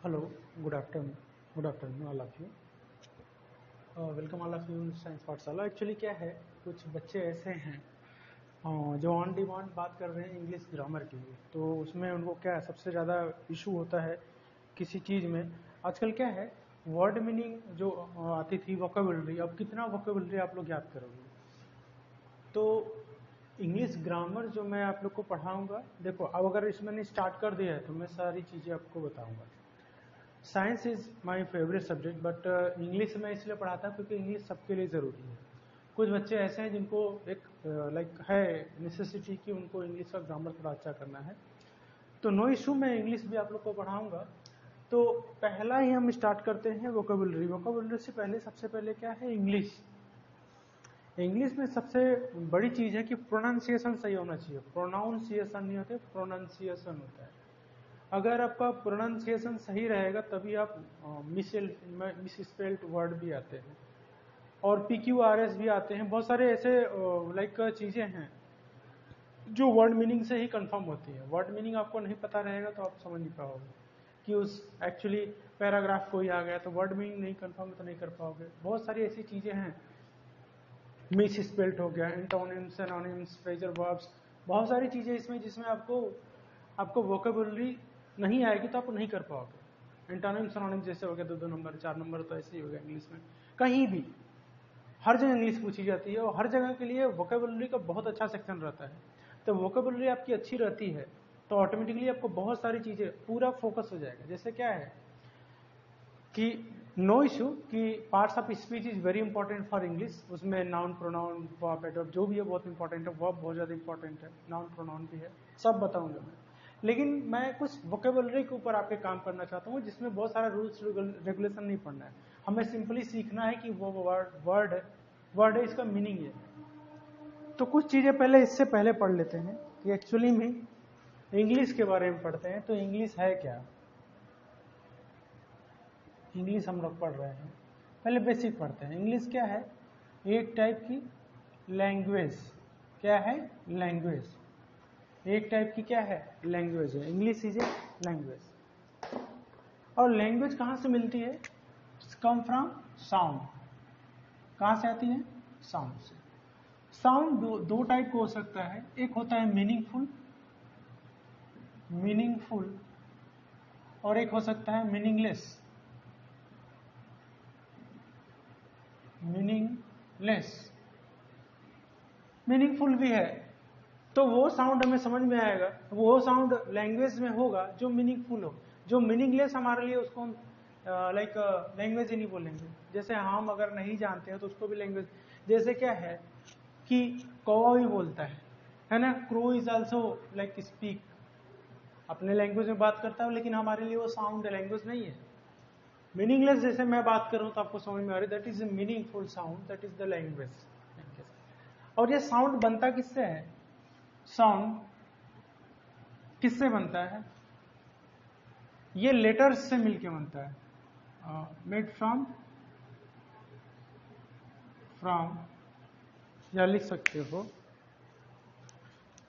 Hello, good afternoon all of you. Welcome all of you in science पाठशाला. Actually क्या है, कुछ बच्चे ऐसे हैं जो ऑन डिमांड बात कर रहे हैं इंग्लिश ग्रामर के लिए. तो उसमें उनको क्या सबसे ज़्यादा इशू होता है किसी चीज़ में. आजकल क्या है, वर्ड मीनिंग जो आती थी वोकेबुलरी, अब कितना वोकेबुलरी आप लोग याद करोगे. तो इंग्लिश ग्रामर जो मैं आप लोग को पढ़ाऊँगा, देखो अब अगर इसमें मैंने स्टार्ट कर दिया है तो मैं सारी चीज़ें आपको बताऊँगा. Science is my favourite subject, but English मैं इसलिए पढ़ाता क्योंकि इंग्लिश सबके लिए ज़रूरी है. कुछ बच्चे ऐसे हैं जिनको एक लाइक है नेसेसिटी कि उनको इंग्लिश का ग्रामर थोड़ा अच्छा करना है. तो नो इशू, मैं इंग्लिश भी आप लोग को पढ़ाऊँगा. तो पहला ही हम स्टार्ट करते हैं वोकेबुलरी. वोकेबुलरी से पहले सबसे पहले क्या है, इंग्लिश. इंग्लिश में सबसे बड़ी चीज़ है कि प्रोनाउंसिएशन सही होना चाहिए. प्रोनाउंसिएशन नहीं होते, प्रोनाउंसिएशन होता है. अगर आपका प्रोनाउंसिएशन सही रहेगा तभी आप मिस स्पेल्ड वर्ड भी आते हैं और PQRS भी आते हैं. बहुत सारे ऐसे लाइक चीज़ें हैं जो वर्ड मीनिंग से ही कंफर्म होती है. वर्ड मीनिंग आपको नहीं पता रहेगा तो आप समझ नहीं पाओगे कि उस एक्चुअली पैराग्राफ कोई आ गया तो वर्ड मीनिंग नहीं कंफर्म तो नहीं कर पाओगे. बहुत सारी ऐसी चीज़ें हैं, मिस स्पेल्ड हो गया, एंटोनिम्स, सिनोनिम्स, फ्रेजल वर्ब्स, बहुत सारी चीज़ें इसमें जिसमें आपको वोकेबुलरी नहीं आएगी तो आप नहीं कर पाओगे. एंटोनिम सिनोनिम जैसे हो गया 2 नंबर 4 नंबर, तो ऐसे ही हो गया इंग्लिश में. कहीं भी हर जगह इंग्लिश पूछी जाती है और हर जगह के लिए वोकेबुलरी का बहुत अच्छा सेक्शन रहता है. तो वोकेबुलरी आपकी अच्छी रहती है तो ऑटोमेटिकली आपको बहुत सारी चीज़ें पूरा फोकस हो जाएगा. जैसे क्या है कि नो इशू कि parts of speech is very important for English. उसमें नाउन, प्रोनाउन, वर्ब, एडवर्ब जो भी है बहुत इंपॉर्टेंट है. वर्ब बहुत ज़्यादा इंपॉर्टेंट है, नाउन, प्रोनाउन भी है, सब बताऊंगा मैं. लेकिन मैं कुछ वोकेबुलरी के ऊपर आपके काम करना चाहता हूँ जिसमें बहुत सारा रूल्स रेगुलेशन नहीं पढ़ना है. हमें सिंपली सीखना है कि वो वर्ड है, इसका मीनिंग है. तो कुछ चीज़ें पहले इससे पहले पढ़ लेते हैं कि एक्चुअली में इंग्लिश के बारे में पढ़ते हैं. तो इंग्लिश है क्या, इंग्लिश हम लोग पढ़ रहे हैं. पहले बेसिक पढ़ते हैं. इंग्लिश क्या है, एक टाइप की लैंग्वेज. क्या है, लैंग्वेज. एक टाइप की क्या है, लैंग्वेज है. English is a language. और लैंग्वेज कहाँ से मिलती है, कम फ्रॉम साउंड. कहाँ से आती है, साउंड से. साउंड दो टाइप को हो सकता है. एक होता है मीनिंगफुल और एक हो सकता है मीनिंगलेस. मीनिंगफुल भी है तो वो साउंड हमें समझ में आएगा. वो साउंड लैंग्वेज में होगा जो मीनिंगफुल हो. जो मीनिंगलेस हमारे लिए उसको हम लाइक लैंग्वेज ही नहीं बोलेंगे. जैसे हम अगर नहीं जानते हैं तो उसको भी लैंग्वेज. जैसे क्या है कि कौवा भी बोलता है ना. Crow is also like speak, अपने लैंग्वेज में बात करता है, लेकिन हमारे लिए वो साउंड लैंग्वेज नहीं है. मीनिंगलेस जैसे मैं बात कर रहा हूँ तो आपको समझ में आ रही है, that is a meaningful sound, that is the language. और ये साउंड बनता किससे है, साउंड किससे बनता है, ये लेटर्स से मिलके बनता है. मेड फ्रॉम या लिख सकते हो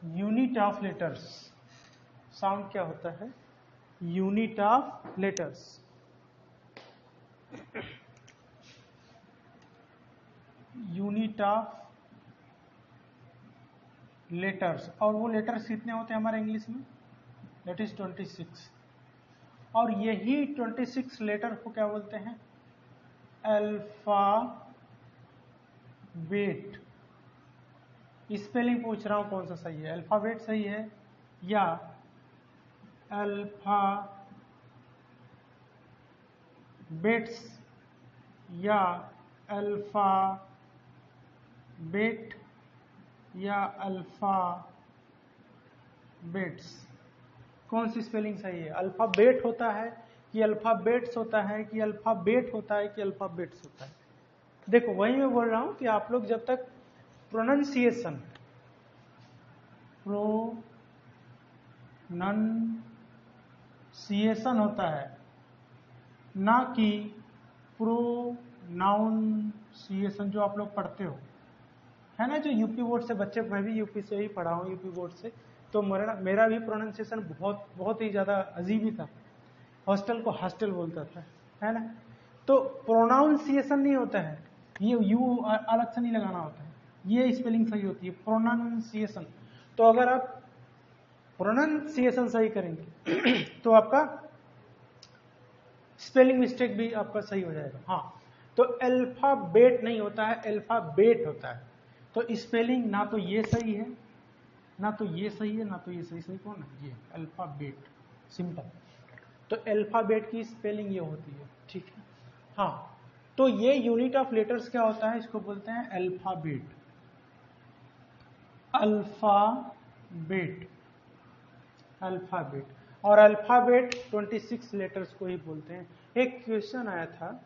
यूनिट ऑफ लेटर्स. साउंड क्या होता है, unit of letters. Unit of letters. और वो लेटर्स कितने होते हैं हमारे इंग्लिश में, दैट इज 26. और यही 26 लेटर को क्या बोलते हैं, अल्फाबेट. स्पेलिंग पूछ रहा हूं कौन सा सही है, अल्फाबेट सही है या अल्फाबेट्स या अल्फाबेट या अल्फाबेट्स, कौन सी स्पेलिंग सही है. अल्फाबेट होता है कि अल्फाबेट्स होता है कि अल्फाबेट होता है कि अल्फाबेट्स होता है. देखो वही मैं बोल रहा हूं कि आप लोग जब तक प्रोनाउंसिएशन होता है ना कि प्रोनाउंसिएशन जो आप लोग पढ़ते हो है ना, जो यूपी बोर्ड से बच्चे, मैं भी यूपी से ही पढ़ा हूँ, यूपी बोर्ड से. तो मेरा भी प्रोनाउंसिएशन बहुत ही ज़्यादा अजीब ही था. हॉस्टल को हॉस्टल बोलता था, है ना। तो प्रोनाउंसिएशन नहीं होता है, ये यू अलग से नहीं लगाना होता है, ये स्पेलिंग सही होती है, प्रोनाउंसिएशन। तो अगर आप प्रोनाउंसिएशन सही करेंगे तो आपका स्पेलिंग मिस्टेक भी आपका सही हो जाएगा। हाँ, तो अल्फाबेट नहीं होता है, अल्फाबेट होता है। तो स्पेलिंग ना तो ये सही है, ना तो ये सही है, ना तो ये सही। सही कौन है? ये अल्फाबेट, सिंपल। तो अल्फाबेट की स्पेलिंग ये होती है, ठीक है। हाँ, तो ये यूनिट ऑफ लेटर्स क्या होता है, इसको बोलते हैं अल्फाबेट। Alphabet, alphabet. और अल्फाबेट 26 लेटर्स को ही बोलते हैं। एक क्वेश्चन आया था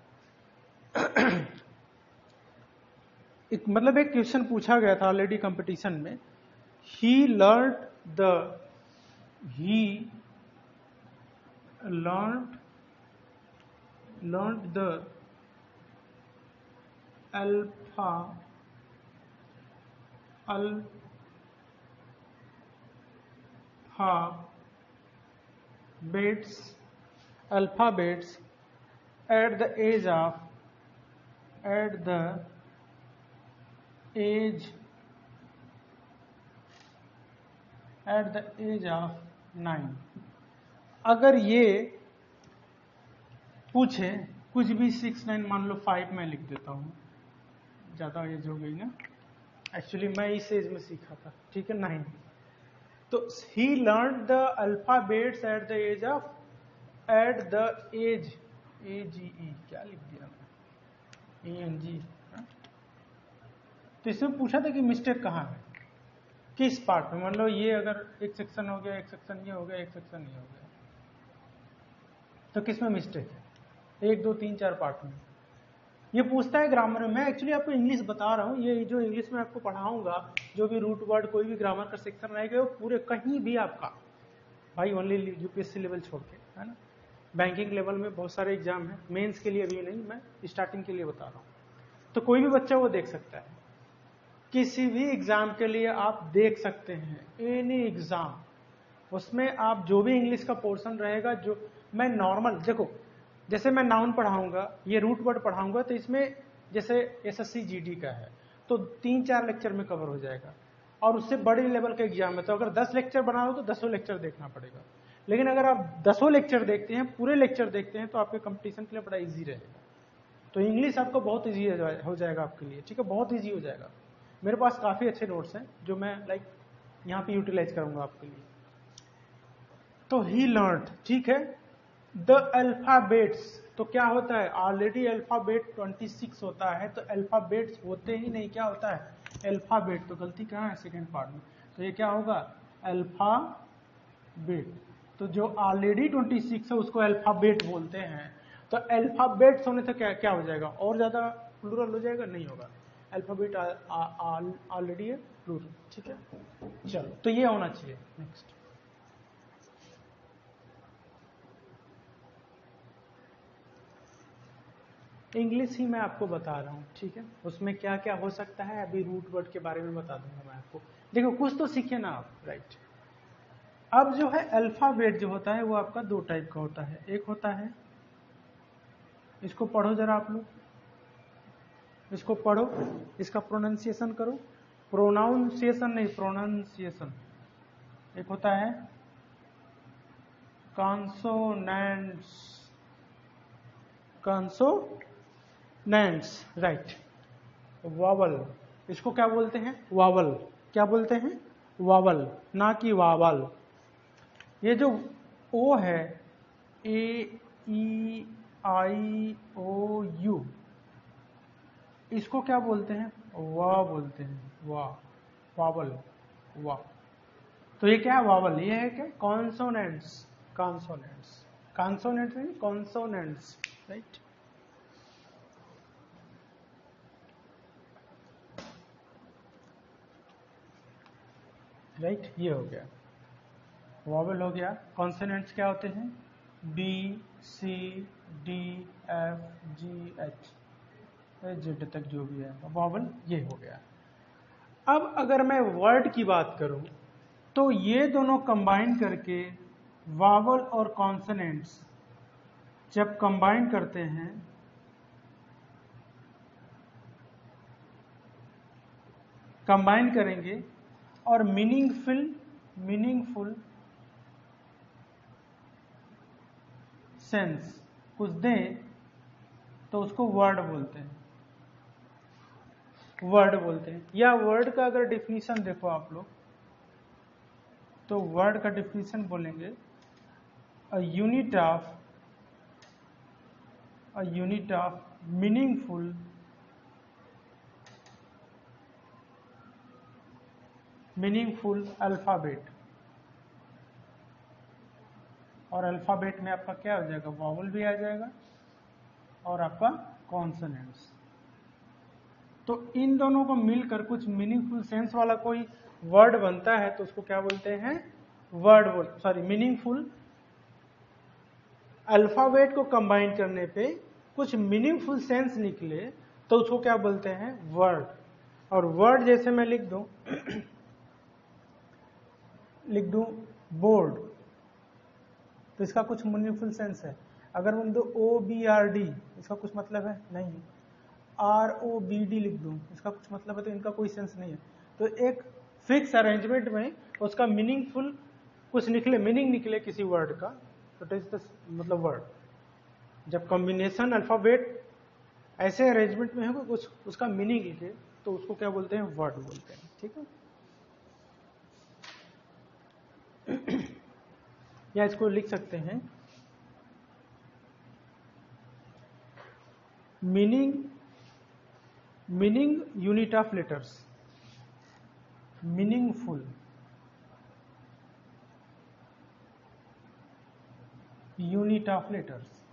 एक क्वेश्चन पूछा गया था ऑलरेडी कंपटीशन में। He learn the alphabets at the age of 9। अगर ये पूछे कुछ भी 6 9, मान लो 5 मैं लिख देता हूँ, ज्यादा एज हो गई ना, एक्चुअली मैं इस एज में सीखा था, ठीक है, 9। तो he learn the alphabets at the age AGE, क्या लिख दिया मैं, ANG। तो इसमें पूछा था कि मिस्टेक कहाँ है, किस पार्ट में। मान लो ये अगर एक सेक्शन हो गया, एक सेक्शन ये हो गया, एक सेक्शन ये हो गया, तो किस में मिस्टेक है? 1 2 3 4 पार्ट में। ये पूछता है ग्रामर में। मैं एक्चुअली आपको इंग्लिश बता रहा हूँ, ये जो इंग्लिश में आपको पढ़ाऊंगा, जो भी रूट वर्ड कोई भी ग्रामर का सेक्शन रहेगा, वो पूरे कहीं भी आपका, भाई ओनली यूपीएससी लेवल छोड़ के, है ना। बैंकिंग लेवल में बहुत सारे एग्जाम है, मेंस के लिए भी नहीं, मैं स्टार्टिंग के लिए बता रहा हूँ। तो कोई भी बच्चा वो देख सकता है, किसी भी एग्जाम के लिए आप देख सकते हैं, एनी एग्जाम, उसमें आप जो भी इंग्लिश का पोर्शन रहेगा, जो मैं नॉर्मल देखो, जैसे मैं नाउन पढ़ाऊंगा, ये रूट वर्ड पढ़ाऊंगा, तो इसमें जैसे एसएससी जीडी का है तो 3 4 लेक्चर में कवर हो जाएगा, और उससे बड़े लेवल का एग्जाम है तो अगर 10 लेक्चर बना लो तो 10 लेक्चर देखना पड़ेगा। लेकिन अगर आप 10 लेक्चर देखते हैं, पूरे लेक्चर देखते हैं, तो आपके कंपटीशन के लिए बड़ा इजी रहेगा। तो इंग्लिश आपको बहुत इजी हो जाएगा आपके लिए, ठीक है, बहुत इजी हो जाएगा। मेरे पास काफी अच्छे नोट्स हैं जो मैं यहाँ पे यूटिलाइज करूंगा आपके लिए। तो ही लर्न, ठीक है, द अल्फाबेट्स। तो क्या होता है, ऑलरेडी अल्फाबेट 26 होता है, तो अल्फाबेट्स होते ही नहीं, क्या होता है, अल्फाबेट। तो गलती कहाँ है, सेकेंड पार्ट में। तो ये क्या होगा, अल्फाबेट। तो जो ऑलरेडी 26 है उसको अल्फाबेट बोलते हैं। तो अल्फाबेट्स होने से क्या क्या हो जाएगा, और ज्यादा प्लूरल हो जाएगा, नहीं होगा। अल्फाबेट ऑलरेडी है प्लूरल, ठीक है। चलो, तो ये होना चाहिए। नेक्स्ट, इंग्लिश ही मैं आपको बता रहा हूँ, ठीक है, उसमें क्या क्या हो सकता है अभी रूट वर्ड के बारे में बता दूंगा मैं आपको। देखो कुछ तो सीखे ना आप, राइट। अब जो है अल्फाबेट जो होता है वो आपका 2 टाइप का होता है। एक होता है, इसको पढ़ो जरा आप लोग, इसको पढ़ो, इसका प्रोनाउंसिएशन करो, प्रोनाउंसिएशन नहीं, प्रोनाउंसिएशन। एक होता है कॉन्सोनेंट्स, कॉन्सोनेंट्स, राइट। वावल, इसको क्या बोलते हैं, वावल। क्या बोलते हैं, वावल, ना कि वावल। ये जो ओ है, AEIOU, इसको क्या बोलते हैं, वाह बोलते हैं, वाह, वावल, वाह। तो ये क्या है, वावल। ये है क्या, कॉन्सोनेंट्स, कॉन्सोनेंट्स, कॉन्सोनेंट्स नहीं, कॉन्सोनेंट्स, राइट। राइट, ये हो गया, वावल हो गया। कॉन्सोनेंट्स क्या होते हैं, B C D F G H Z तक जो भी है, वावल ये हो गया। अब अगर मैं वर्ड की बात करूं, तो ये दोनों कंबाइन करके वावल और कॉन्सोनेंट्स जब कंबाइन करते हैं कंबाइन करेंगे और मीनिंगफुल सेंस कुछ दें तो उसको वर्ड बोलते हैं। या वर्ड का अगर डिफिनीशन देखो आप लोग तो वर्ड का डिफिनीशन बोलेंगे a unit of meaningful alphabet. और अल्फाबेट में आपका क्या हो जाएगा, वॉवल भी आ जाएगा और आपका कॉन्सोनेंट्स। तो इन दोनों को मिलकर कुछ मीनिंगफुल सेंस वाला कोई वर्ड बनता है तो उसको क्या बोलते हैं, मीनिंगफुल। अल्फाबेट को कंबाइन करने पे कुछ मीनिंगफुल सेंस निकले तो उसको क्या बोलते हैं, वर्ड। और वर्ड जैसे मैं लिख दूं बोर्ड तो इसका कुछ मीनिंगफुल सेंस है। अगर मैं दो OBRD इसका कुछ मतलब है नहीं, ROBD लिख दूं इसका कुछ मतलब है, तो इनका कोई सेंस नहीं है। तो एक फिक्स अरेंजमेंट में उसका मीनिंगफुल कुछ निकले, मीनिंग निकले किसी वर्ड का, तो इट इज मतलब वर्ड। जब कॉम्बिनेशन अल्फाबेट ऐसे अरेंजमेंट में है कुछ उसका मीनिंग लिखे तो उसको क्या बोलते हैं, वर्ड बोलते हैं। ठीक है, या इसको लिख सकते हैं meaning unit of letters, meaningful unit of letters.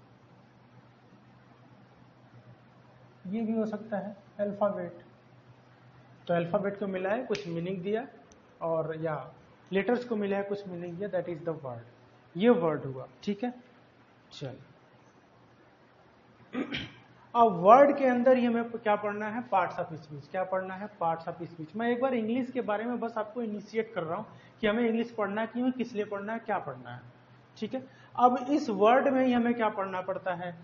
ये भी हो सकता है अल्फाबेट, तो अल्फाबेट को मिला है कुछ मीनिंग दिया, और या लेटर्स को मिला है कुछ मीनिंग दिया, दैट इज द वर्ड। ये वर्ड हुआ। ठीक है, चल अब वर्ड के अंदर ही हमें क्या पढ़ना है, पार्ट्स ऑफ स्पीच। क्या पढ़ना है, पार्ट्स ऑफ स्पीच। मैं एक बार इंग्लिश के बारे में बस आपको इनिशिएट कर रहा हूं कि हमें इंग्लिश पढ़ना क्यों है, किस लिए पढ़ना है, क्या पढ़ना है। ठीक है, अब इस वर्ड में ही हमें क्या पढ़ना पड़ता है,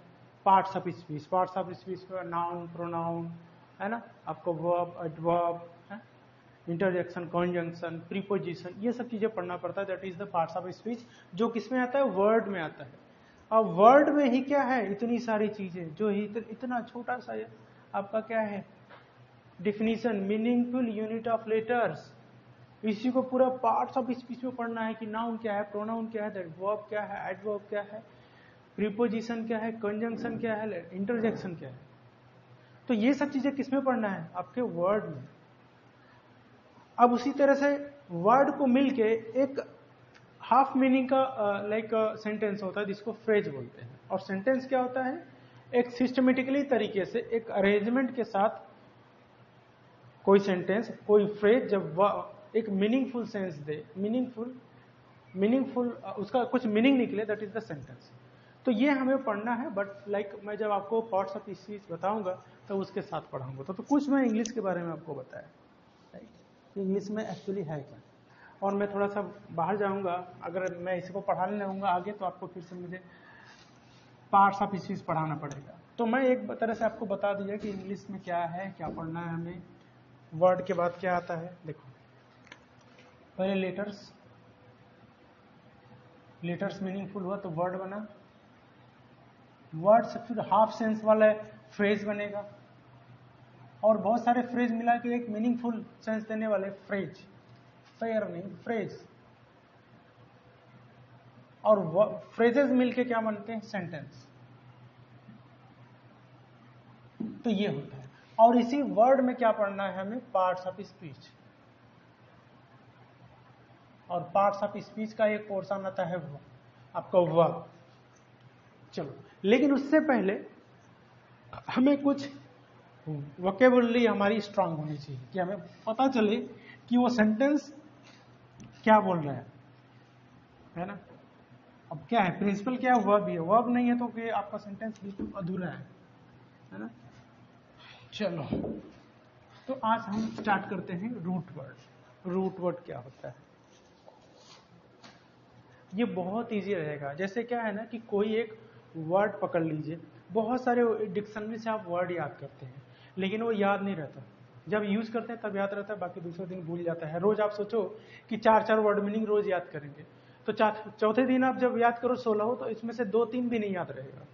parts of speech. Parts of speech में नाउन, प्रोनाउन, है ना, आपको वर्ब, एडवर्ब, इंटरजेक्शन, कॉन्जंक्शन, प्रीपोजिशन, ये सब चीजें पढ़ना पड़ता है। That is the parts of speech, जो किसमें आता है, वर्ड में आता है। अब वर्ड में ही क्या है, इतनी सारी चीजें, जो ही इतना छोटा सा आपका क्या है definition, meaningful unit of letters. इसी को पूरा पार्ट्स ऑफ स्पीच में पढ़ना है कि नाउन क्या है, प्रोनाउन क्या है, वर्ब क्या है, एडवर्ब क्या है, प्रीपोजिशन क्या है, कंजंक्शन क्या है, इंटरजेक्शन क्या है। तो ये सब चीजें किसमें पढ़ना है, आपके वर्ड में। अब उसी तरह से वर्ड को मिलके एक हाफ मीनिंग का लाइक सेंटेंस होता है जिसको फ्रेज बोलते हैं। और सेंटेंस क्या होता है, एक सिस्टमेटिकली तरीके से एक अरेंजमेंट के साथ कोई सेंटेंस, कोई फ्रेज जब एक मीनिंगफुल सेंस दे, मीनिंगफुल उसका कुछ मीनिंग निकले, दैट इज द सेंटेंस। तो ये हमें पढ़ना है। बट लाइक मैं जब आपको पार्ट्स ऑफ स्पीच बताऊंगा तो उसके साथ पढ़ाऊंगा। तो कुछ मैं इंग्लिश के बारे में आपको बताया, इंग्लिश में एक्चुअली है क्या। और मैं थोड़ा सा बाहर जाऊंगा, अगर मैं इसको पढ़ाने लगूंगा आगे तो आपको फिर से मुझे पार्ट्स ऑफ स्पीच पढ़ाना पड़ेगा। तो मैं एक तरह से आपको बता दिया कि इंग्लिश में क्या है, क्या पढ़ना है हमें, वर्ड के बाद क्या आता है। देखो पहले लेटर्स मीनिंगफुल हुआ तो वर्ड बना, वर्ड से फिर हाफ सेंस वाला फ्रेज बनेगा, और बहुत सारे फ्रेज मिला के एक मीनिंगफुल सेंस देने वाले फ्रेज, फ्रेज, और फ्रेजेस मिलके क्या बनते हैं, सेंटेंस। तो ये होता है। और इसी वर्ड में क्या पढ़ना है हमें, पार्ट्स ऑफ स्पीच। और पार्ट्स ऑफ स्पीच का एक पोर्शन आता है आपका वर्ब। चलो, लेकिन उससे पहले हमें कुछ वोकेबुलरी हमारी स्ट्रांग होनी चाहिए कि हमें पता चले कि वो सेंटेंस क्या बोल रहा है ना। अब क्या है, प्रिंसिपल क्या है, वर्ब ही है। वर्ब नहीं है तो फिर आपका सेंटेंस बिल्कुल अधूरा है ना। चलो, तो आज हम स्टार्ट करते हैं रूट वर्ड। रूट वर्ड क्या होता है, ये बहुत इजी रहेगा। जैसे क्या है ना कि कोई एक वर्ड पकड़ लीजिए, बहुत सारे डिक्शनरी से आप वर्ड याद करते हैं लेकिन वो याद नहीं रहता। जब यूज करते हैं तब याद रहता है, बाकी दूसरे दिन भूल जाता है। रोज आप सोचो कि 4-4 वर्ड मीनिंग रोज याद करेंगे, तो चौथे दिन आप जब याद करो 16 हो, तो इसमें से 2-3 भी नहीं याद रहेगा,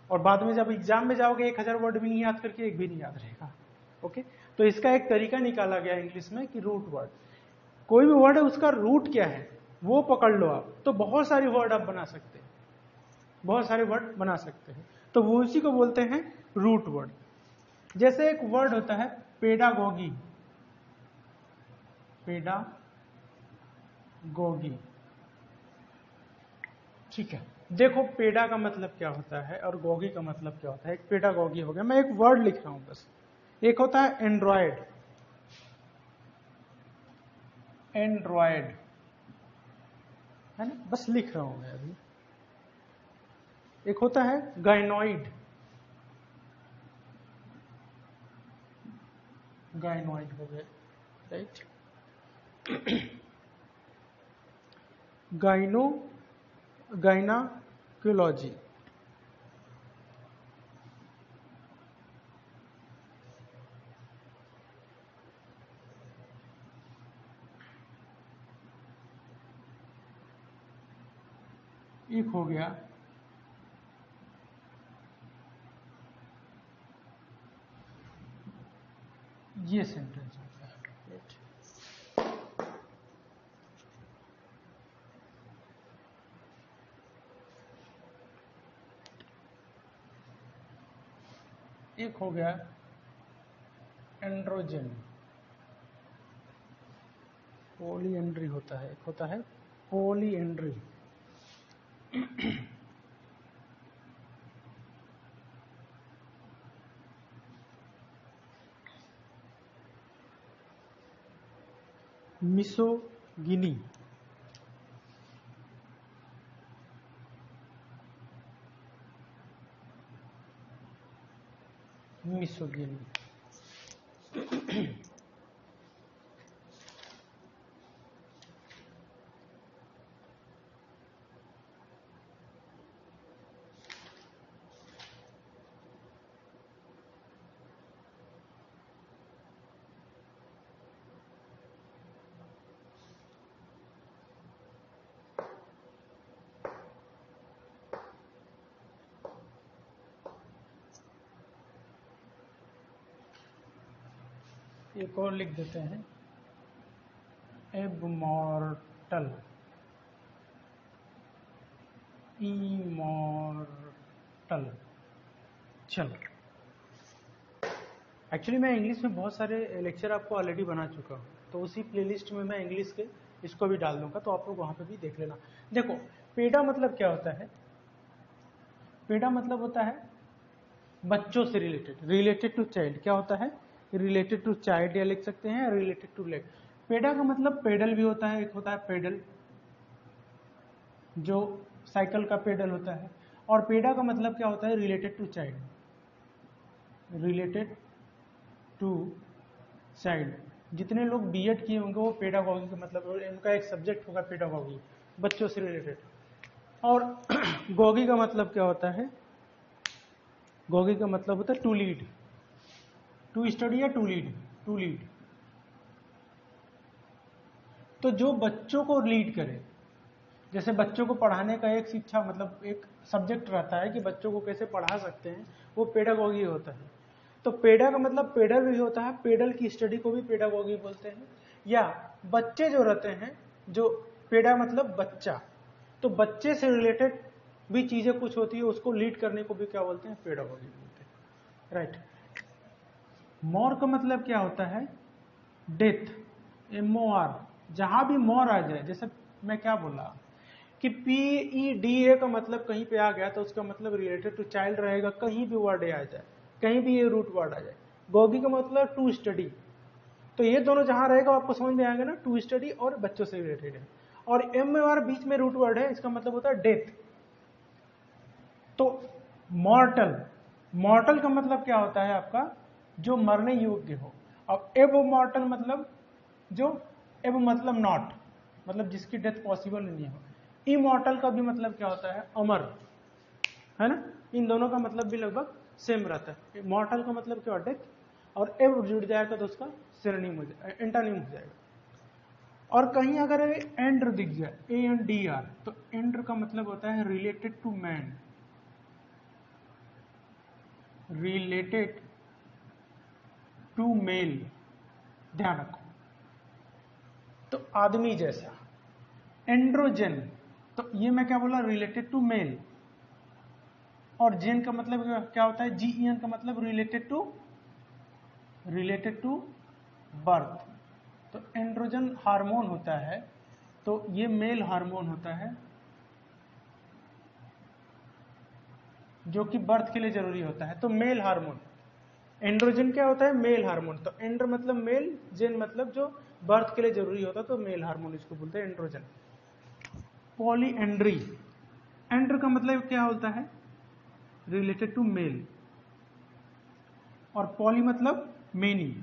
और बाद में जब एग्जाम में जाओगे 1000 वर्ड मीनिंग याद करके एक भी नहीं याद रहेगा। ओके, तो इसका एक तरीका निकाला गया इंग्लिश में कि रूट वर्ड, कोई भी वर्ड है उसका रूट क्या है वो पकड़ लो आप, तो बहुत सारे वर्ड आप बना सकते हैं, बहुत सारे वर्ड बना सकते हैं। तो वो उसी को बोलते हैं रूट वर्ड। जैसे एक वर्ड होता है पेडागोगी, पेडागोगी, ठीक है। देखो पेडा का मतलब क्या होता है और गोगी का मतलब क्या होता है। एक पेडागोगी हो गया, मैं एक वर्ड लिख रहा हूं बस। एक होता है एंड्रॉयड, एंड्रॉयड है ना, बस लिख रहा हूं मैं अभी। एक होता है गाइनोइड, गाइनोइड हो गया, राइट। गाइनाकोलॉजी, एक हो गया ये सेंटेंस होता है, राइट। एक हो गया एंड्रोजन, पोलीएंड्री होता है, एक होता है पोलीएंड्री। मिसोगिनी, मिसोगिनी। एक और लिख देते हैं एबमॉर्टल, इमॉर्टल। चलो, एक्चुअली मैं इंग्लिश में बहुत सारे लेक्चर आपको ऑलरेडी बना चुका हूँ, तो उसी प्लेलिस्ट में मैं इंग्लिश के इसको भी डाल दूंगा, तो आप लोग वहां पे भी देख लेना। देखो पेडा मतलब क्या होता है, पेडा मतलब होता है बच्चों से रिलेटेड, रिलेटेड टू चाइल्ड। क्या होता है, रिलेटेड टू चाइल्ड या लिख सकते हैं रिलेटेड टू लेग। पेडा का मतलब पेडल भी होता है, एक होता है पेडल जो साइकिल का पेडल होता है, और पेडा का मतलब क्या होता है, related to child, related to child. जितने लोग बीएड किए होंगे वो पेडागॉगी का मतलब उनका एक सब्जेक्ट होगा पेडागॉगी, बच्चों से रिलेटेड। और गोगी का मतलब क्या होता है, गोगी का मतलब होता है टू लीड, टू स्टडी या टू लीड, टू लीड। तो जो बच्चों को लीड करे, जैसे बच्चों को पढ़ाने का एक शिक्षा मतलब एक सब्जेक्ट रहता है कि बच्चों को कैसे पढ़ा सकते हैं, वो पेडागॉगी होता है। तो पेडा का मतलब पेडल भी होता है, पेडल की स्टडी को भी पेडागॉगी बोलते हैं। या बच्चे जो रहते हैं, जो पेडा मतलब बच्चा, तो बच्चे से रिलेटेड भी चीजें कुछ होती है, उसको लीड करने को भी क्या बोलते हैं, पेडागॉगी बोलते हैं, राइट। मोर का मतलब क्या होता है, डेथ, MOR। जहां भी मोर आ जाए, जैसे मैं क्या बोला कि PEDA का मतलब कहीं पे आ गया तो उसका मतलब रिलेटेड टू चाइल्ड रहेगा, कहीं भी वर्ड आ जाए, कहीं भी ये रूट वर्ड आ जाए। गोगी का मतलब टू स्टडी, तो ये दोनों जहां रहेगा आपको समझ में आएगा ना, टू स्टडी और बच्चों से रिलेटेड है। और MOR बीच में रूट वर्ड है, इसका मतलब होता है डेथ। तो मॉर्टल, मॉर्टल का मतलब क्या होता है आपका, जो मरने योग्य हो। अब एब मॉर्टल मतलब जो, एब मतलब नॉट, मतलब जिसकी डेथ पॉसिबल नहीं हो। इमॉर्टल का भी मतलब क्या होता है, अमर, है ना। इन दोनों का मतलब भी लगभग सेम रहता है। मॉर्टल का मतलब क्या, डेथ, और एव जुड़ जाएगा तो उसका सिनोनिम हो जाएगा, एंटोनिम हो जाएगा। और कहीं अगर एंड्र दिख जाए, ANDR, तो एंड्र का मतलब होता है related to man, related to male, ध्यान रखो। तो आदमी जैसा। एंड्रोजन, तो ये मैं क्या बोला, रिलेटेड टू मेल। और जेन का मतलब क्या होता है, GEN का मतलब रिलेटेड टू बर्थ। तो एंड्रोजन हार्मोन होता है, तो ये मेल हार्मोन होता है जो कि बर्थ के लिए जरूरी होता है। तो मेल हार्मोन, एंड्रोजन क्या होता है, मेल हार्मोन। तो एंड्र मतलब मेल, जेन मतलब जो बर्थ के लिए जरूरी होता है, तो मेल हार्मोन इसको बोलते हैं एंड्रोजन। पॉलीएंड्री, एंड्र का मतलब क्या होता है, रिलेटेड टू मेल, और पॉली मतलब मेनी,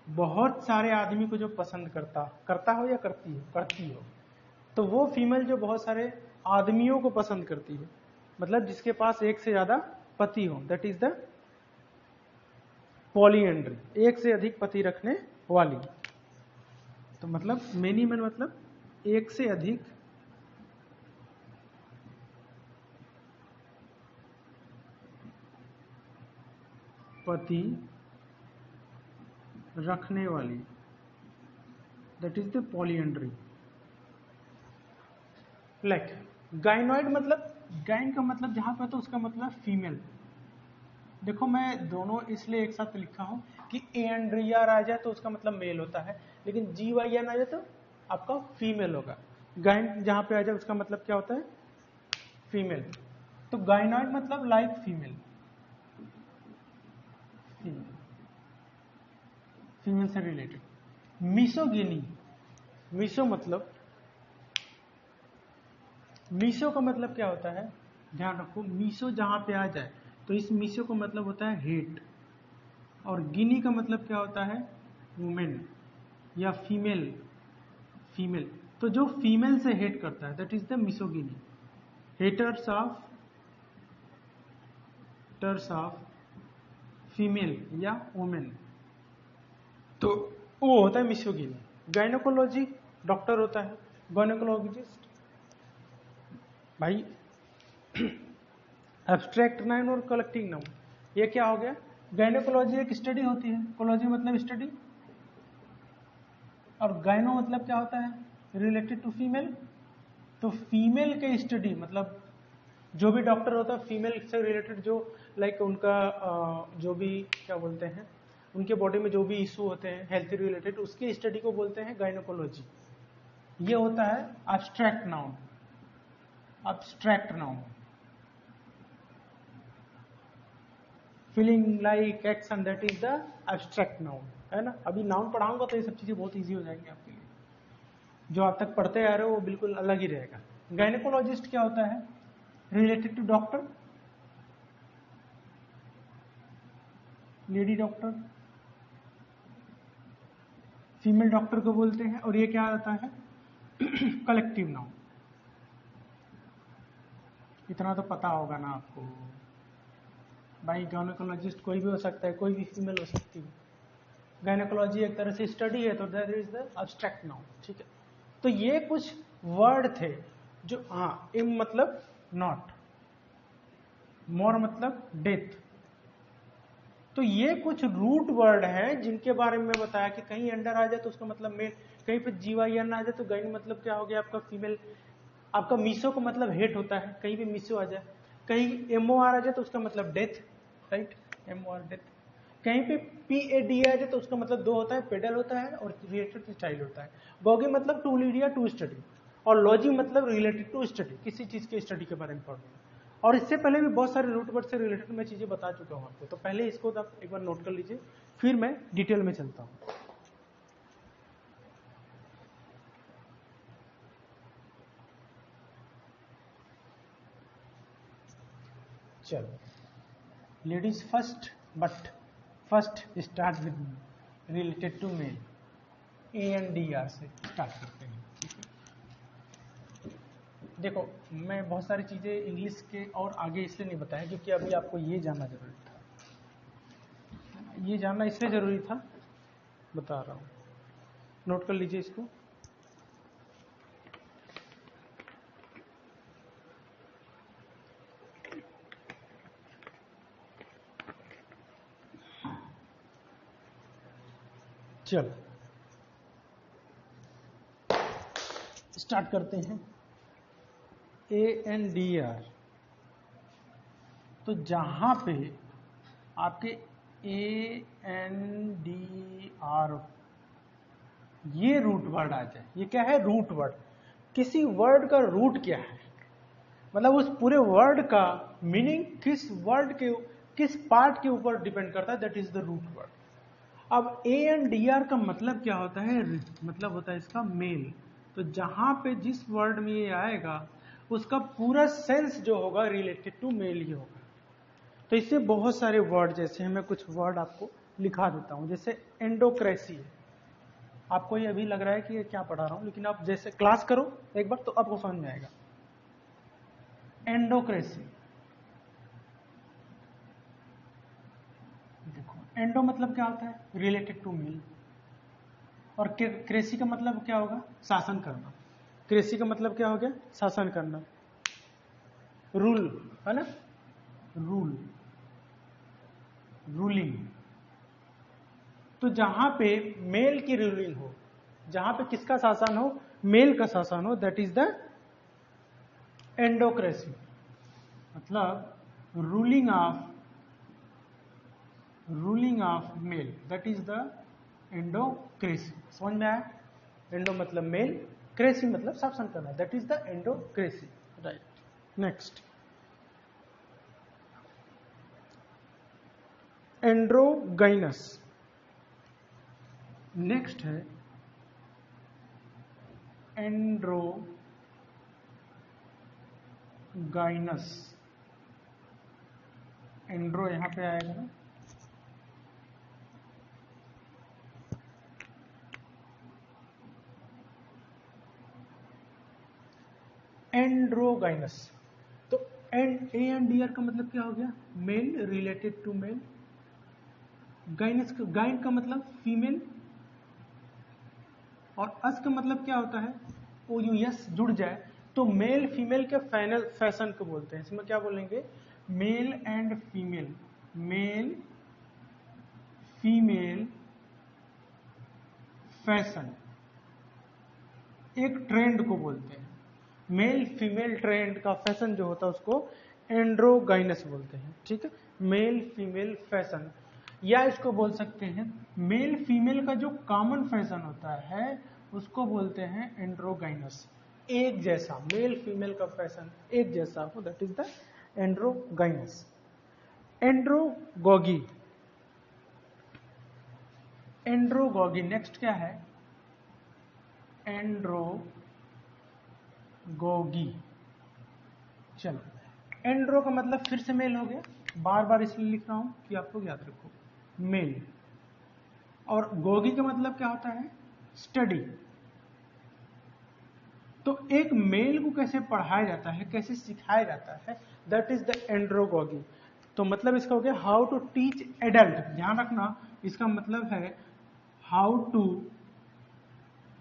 बहुत सारे आदमी को जो पसंद करता हो या करती हो, तो वो फीमेल जो बहुत सारे आदमियों को पसंद करती है, मतलब जिसके पास एक से ज्यादा पति हो, दैट इज द पॉलीएंड्री, एक से अधिक पति रखने वाली। तो मतलब मेनी मैन मतलब एक से अधिक पति रखने वाली, that is the polyandry. Like gynoid, मतलब गाइन का मतलब जहां पर, तो उसका मतलब फीमेल। देखो मैं दोनों इसलिए एक साथ लिखा हूं कि एंड्रियर आ जाए तो उसका मतलब मेल होता है, लेकिन GYN आ जाए तो आपका फीमेल होगा। गाइन जहां पे आ जाए उसका मतलब क्या होता है, फीमेल। तो गाइनॉइड मतलब लाइक फीमेल, फीमेल से रिलेटेड। मिसोगिनी, मिसो मतलब, मीसो का मतलब क्या होता है, ध्यान रखो, मीसो जहां पे आ जाए तो इस मीसो का मतलब होता है हेट, और गिनी का मतलब क्या होता है, वुमेन या फीमेल, फीमेल। तो जो फीमेल से हेट करता है that is the मिसोगिनी। Haters of female या वुमेन, तो वो होता है मिसोगिनी। गायनोकोलॉजी, डॉक्टर होता है, गायनोकोलॉजिस्ट। भाई एब्स्ट्रैक्ट नाउन और कलेक्टिव नाउन, ये क्या हो गया, गायनोकोलॉजी एक स्टडी होती है, कोलॉजी मतलब स्टडी, और गायनो मतलब क्या होता है, रिलेटेड टू फीमेल। तो फीमेल के स्टडी मतलब जो भी डॉक्टर होता है फीमेल से रिलेटेड, जो लाइक उनका जो भी क्या बोलते हैं, उनके बॉडी में जो भी इशू होते हैं हेल्थ रिलेटेड, उसकी स्टडी को बोलते हैं गायनोकोलॉजी। ये होता है abstract noun, abstract noun. Feeling like action, that is the abstract noun, है ना। अभी नाउन पढ़ाऊंगा तो ये सब चीजें बहुत इजी हो जाएंगी आपके लिए, जो आप तक पढ़ते आ रहे हो वो बिल्कुल अलग ही रहेगा। गायनोकोलॉजिस्ट क्या होता है, related to doctor, lady doctor, female doctor को बोलते हैं। और ये क्या आता है, कलेक्टिव नाउन। इतना तो पता होगा ना आपको भाई, गायनोकोलॉजिस्ट कोई भी हो सकता है, कोई भी फीमेल हो सकती है। गायनोकोलॉजी एक तरह से स्टडी है, तो that is the abstract noun, ठीक है। तो ये कुछ वर्ड थे जो, हाँ, इम मतलब नॉट, मोर मतलब डेथ। तो ये कुछ रूट वर्ड हैं जिनके बारे में बताया कि कहीं अंडर आ जाए तो उसका मतलब मेल, कहीं पे GYN आ जाए तो गाइन मतलब क्या हो गया आपका फीमेल। आपका मीसो का मतलब हेट होता है, कहीं भी मीसो आ जाए। कहीं MOR आ जाए तो उसका मतलब डेथ, राइट, MOR डेथ। कहीं पे PAD आ जाए तो उसका मतलब दो होता है, पेडल होता है और रिलेटेड टू चाइल्ड होता है। गॉगी मतलब टू लीड या टू स्टडी, और लॉजी मतलब रिलेटेड टू स्टडी, किसी चीज के स्टडी के बारे में पढ़ना। और इससे पहले भी बहुत सारे रूट वर्ड से रिलेटेड मैं चीजें बता चुका हूं आपको, तो पहले इसको आप एक बार नोट कर लीजिए, फिर मैं डिटेल में चलता हूं। चलो, ladies first, but first start with related to male, ANDR से स्टार्ट करते हैं, ठीक है। देखो मैं बहुत सारी चीज़ें इंग्लिश के और आगे इसलिए नहीं बताया क्योंकि अभी आपको ये जानना जरूरी था, ये जानना इसलिए जरूरी था, बता रहा हूँ, नोट कर लीजिए इसको। चलो स्टार्ट करते हैं। ANDR, तो जहां पे आपके ANDR ये रूट वर्ड आ जाए, ये क्या है? Root word. किसी वर्ड का रूट क्या है, मतलब उस पूरे वर्ड का मीनिंग किस वर्ड के, किस पार्ट के ऊपर डिपेंड करता है, that is the root word. अब ANDR का मतलब क्या होता है? मतलब होता है इसका मेल। तो जहां पे जिस वर्ड में ये आएगा उसका पूरा सेंस जो होगा रिलेटेड टू मेल ही होगा। तो इससे बहुत सारे वर्ड, जैसे मैं कुछ वर्ड आपको लिखा देता हूं, जैसे एंडोक्रेसी। आपको ये अभी लग रहा है कि ये क्या पढ़ा रहा हूं, लेकिन आप जैसे क्लास करो एक बार तो आपको समझ में आएगा। एंडोक्रेसी, देखो एंडो मतलब क्या होता है? Related to male. और क्रेसी का मतलब क्या होगा? शासन करना। क्रेसी का मतलब क्या हो गया? शासन करना। रूल है ना, रूल, रूलिंग। तो जहां पे मेल की रूलिंग हो, जहां पे किसका शासन हो? मेल का शासन हो, दैट इज द एंडोक्रेसी। मतलब ruling of male, that is the androcracy. समझ में आया? एंडो मतलब मेल, क्रेसी मतलब शासन करना, that is the androcracy. Right, next androgynous. Next है एंड्रोगाइनस। एंड्रो यहां पे आएगा ना, एंड्रोगाइनस। तो ANDR का मतलब क्या हो गया? Male, related to male. Gynous, gyne का मतलब फीमेल, और अस का मतलब क्या होता है? OUS जुड़ जाए तो मेल फीमेल के फाइनल फैशन को बोलते हैं। इसमें क्या बोलेंगे? Male and female, male female fashion, एक ट्रेंड को बोलते हैं। मेल फीमेल ट्रेंड का फैशन जो होता है उसको एंड्रोगाइनस बोलते हैं। ठीक है, मेल फीमेल फैशन, या इसको बोल सकते हैं मेल फीमेल का जो कॉमन फैशन होता है उसको बोलते हैं एंड्रोगाइनस। एक जैसा, मेल फीमेल का फैशन एक जैसा हो, दैट इज द एंड्रोगाइनस। एंड्रोगॉगी, एंड्रोगॉगी नेक्स्ट क्या है? एंड्रोगॉगी। चलो, एंड्रो का मतलब फिर से मेल हो गया, बार बार इसलिए लिख रहा हूं कि आप लोग याद रखो, मेल। और गोगी का मतलब क्या होता है? स्टडी। तो एक मेल को कैसे पढ़ाया जाता है, कैसे सिखाया जाता है, दैट इज द एंड्रोगॉगी। तो मतलब इसका हो गया हाउ टू टीच एडल्ट। ध्यान रखना, इसका मतलब है हाउ टू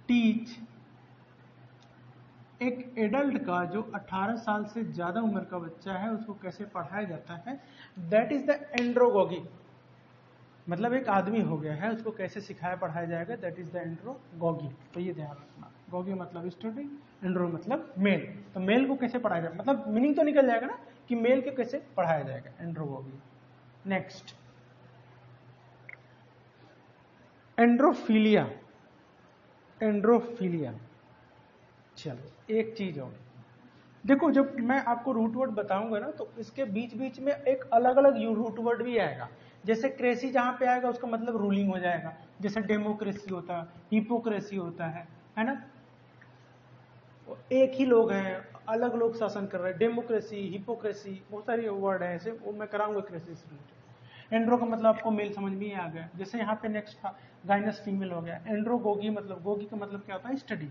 टीच एक एडल्ट का, जो 18 साल से ज्यादा उम्र का बच्चा है, उसको कैसे पढ़ाया जाता है, दैट इज द एंड्रोगॉगी। मतलब एक आदमी हो गया है, उसको कैसे सिखाया पढ़ाया जाएगा, दैट इज द एंड्रोगॉगी। तो ये ध्यान रखना, गॉगी मतलब स्टडी, एंड्रो मतलब मेल। तो मेल को कैसे पढ़ाया जाएगा, मतलब मीनिंग तो निकल जाएगा ना कि मेल को कैसे पढ़ाया जाएगा, एंड्रोगॉगी। नेक्स्ट एंड्रोफीलिया, एंड्रोफीलिया। चलो एक चीज और देखो, जब मैं आपको रूट वर्ड बताऊंगा ना तो इसके बीच बीच में एक अलग अलग रूट वर्ड भी आएगा। जैसे क्रेसी जहां पे आएगा उसका मतलब रूलिंग हो जाएगा, जैसे डेमोक्रेसी होता है, हिपोक्रेसी होता है ना। एक ही लोग हैं, अलग लोग शासन कर रहे हैं, डेमोक्रेसी, हिपोक्रेसी, बहुत सारे वर्ड है ऐसे, वो मैं कराऊंगा क्रेसी से रिलेटेड। एंड्रो का मतलब आपको मेल समझ में ही आ गया। जैसे यहाँ पे नेक्स्ट था गाइनस, फीमेल हो गया। एंड्रो गोगी, मतलब गोगी का मतलब क्या होता है? स्टडी।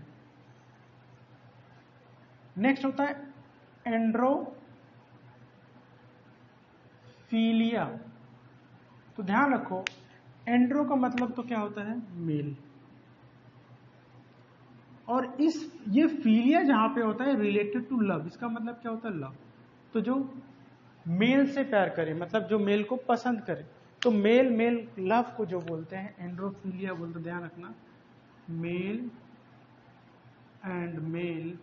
नेक्स्ट होता है एंड्रोफीलिया। तो ध्यान रखो, एंड्रो का मतलब तो क्या होता है, मेल, और ये फीलिया जहां पे होता है रिलेटेड टू लव, इसका मतलब क्या होता है, लव। तो जो मेल से प्यार करे, मतलब जो मेल को पसंद करे, तो मेल लव को जो बोलते हैं एंड्रोफीलिया बोलते। ध्यान रखना, male and male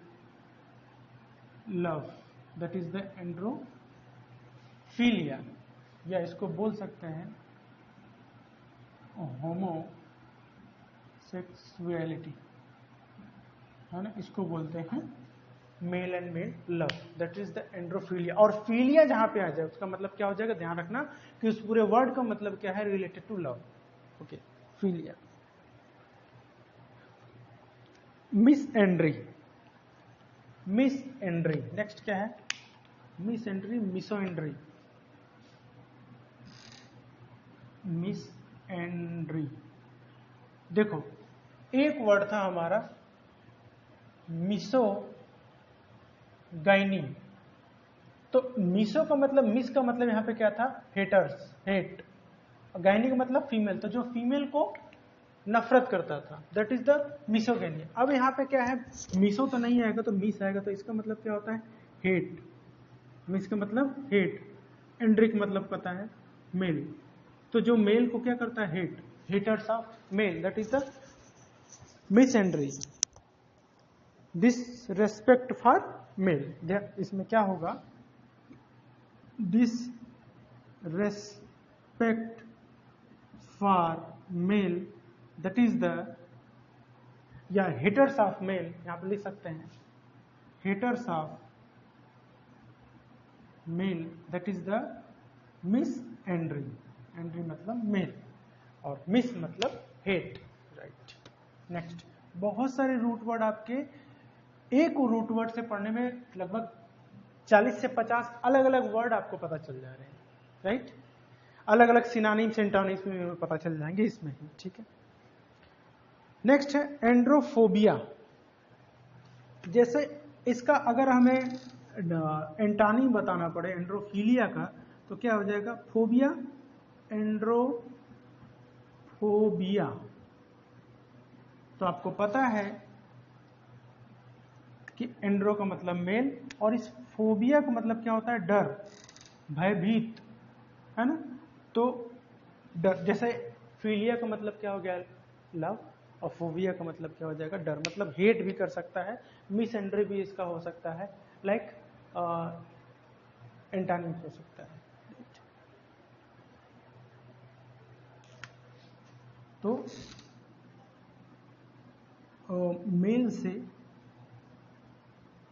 love, that is the androphilia, या इसको बोल सकते हैं होमोसेक्सुअलिटी, है ना, इसको बोलते हैं male and male love, that is the androphilia. और फीलिया जहां पे आ जाए उसका मतलब क्या हो जाएगा, ध्यान रखना कि उस पूरे वर्ड का मतलब क्या है, related to love. Okay, philia. Misandry, misandry, next क्या है, misandry, misandry, misandry. देखो, एक वर्ड था हमारा मिसो गाइनी, तो मिसो का मतलब, मिस का मतलब यहां पे क्या था, हेटर्स, हेट, गाइनी का मतलब फीमेल, तो जो फीमेल को नफरत करता था, दैट इज द मिसोगैनी। अब यहाँ पे क्या है, मिसो तो नहीं आएगा तो मिस आएगा, तो इसका मतलब क्या होता है, हेट। मिस का मतलब हेट, एंड्रिक मतलब पता है मेल, तो जो मेल को क्या करता है, hate, haters of male, that is the misandry. Disrespect for male, इसमें क्या होगा, disrespect for male, that is the, या हेटर्स ऑफ मेल यहां पर लिख सकते हैं, haters of male, that is the misandry. Andry मतलब मेल और मिस मतलब हेट, राइट। नेक्स्ट, बहुत सारे रूट वर्ड आपके एक रूट वर्ड से पढ़ने में लगभग 40 से 50 अलग अलग वर्ड आपको पता चल जा रहे हैं, राइट। अलग अलग सिनोनिम सिंटोनिम्स में पता चल जाएंगे इसमें ही, ठीक है। नेक्स्ट है एंड्रोफोबिया। जैसे इसका अगर हमें एंटानी बताना पड़े एंड्रोफीलिया का, तो क्या हो जाएगा, फोबिया, एंड्रोफोबिया। तो आपको पता है कि एंड्रो का मतलब मेल, और इस फोबिया का मतलब क्या होता है, डर, भयभीत, है ना। तो डर, जैसे फीलिया का मतलब क्या हो गया, लव, और फोबिया का मतलब क्या हो जाएगा, डर, मतलब हेट भी कर सकता है, मिस एंड्री भी इसका हो सकता है, लाइक एंटानिम हो सकता है। तो मेल से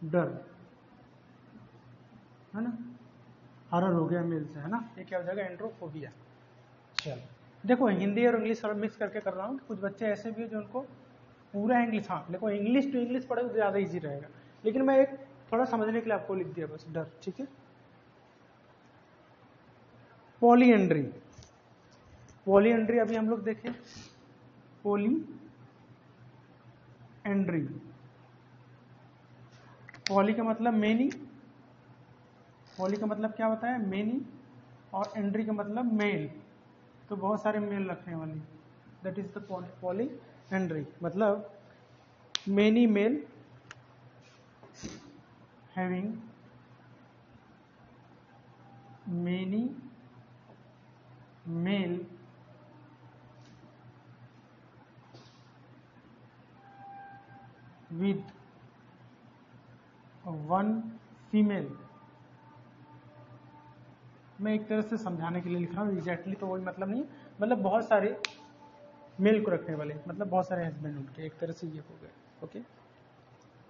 डर, है ना, हरर हो गया मेल से, है ना, ये क्या हो जाएगा, एंड्रोफोबिया। चलो देखो, हिंदी और इंग्लिश और मिक्स करके कर रहा हूँ, कुछ बच्चे ऐसे भी हैं जो उनको पूरा इंग्लिश, हाँ देखो, इंग्लिश टू इंग्लिश पढ़े तो ज़्यादा इजी रहेगा, लेकिन मैं एक थोड़ा समझने के लिए आपको लिख दिया बस, डर, ठीक है। पॉलीएंड्री, पॉलीएंड्री अभी हम लोग देखें, पॉलीएंड्री, पॉली का मतलब मेनी, पॉली का मतलब क्या होता है, मेनी, और एंड्री का मतलब मेल, तो बहुत सारे मेल रखने वाली, दैट इज द पॉलीएंड्री, मतलब many male having many male with one female. मैं एक तरह से समझाने के लिए लिख रहा हूँ, एग्जैक्टली तो वही मतलब नहीं, मतलब बहुत सारे मेल को रखने वाले, मतलब बहुत सारे हस्बैंड उनके, एक तरह से ये हो गए, ओके,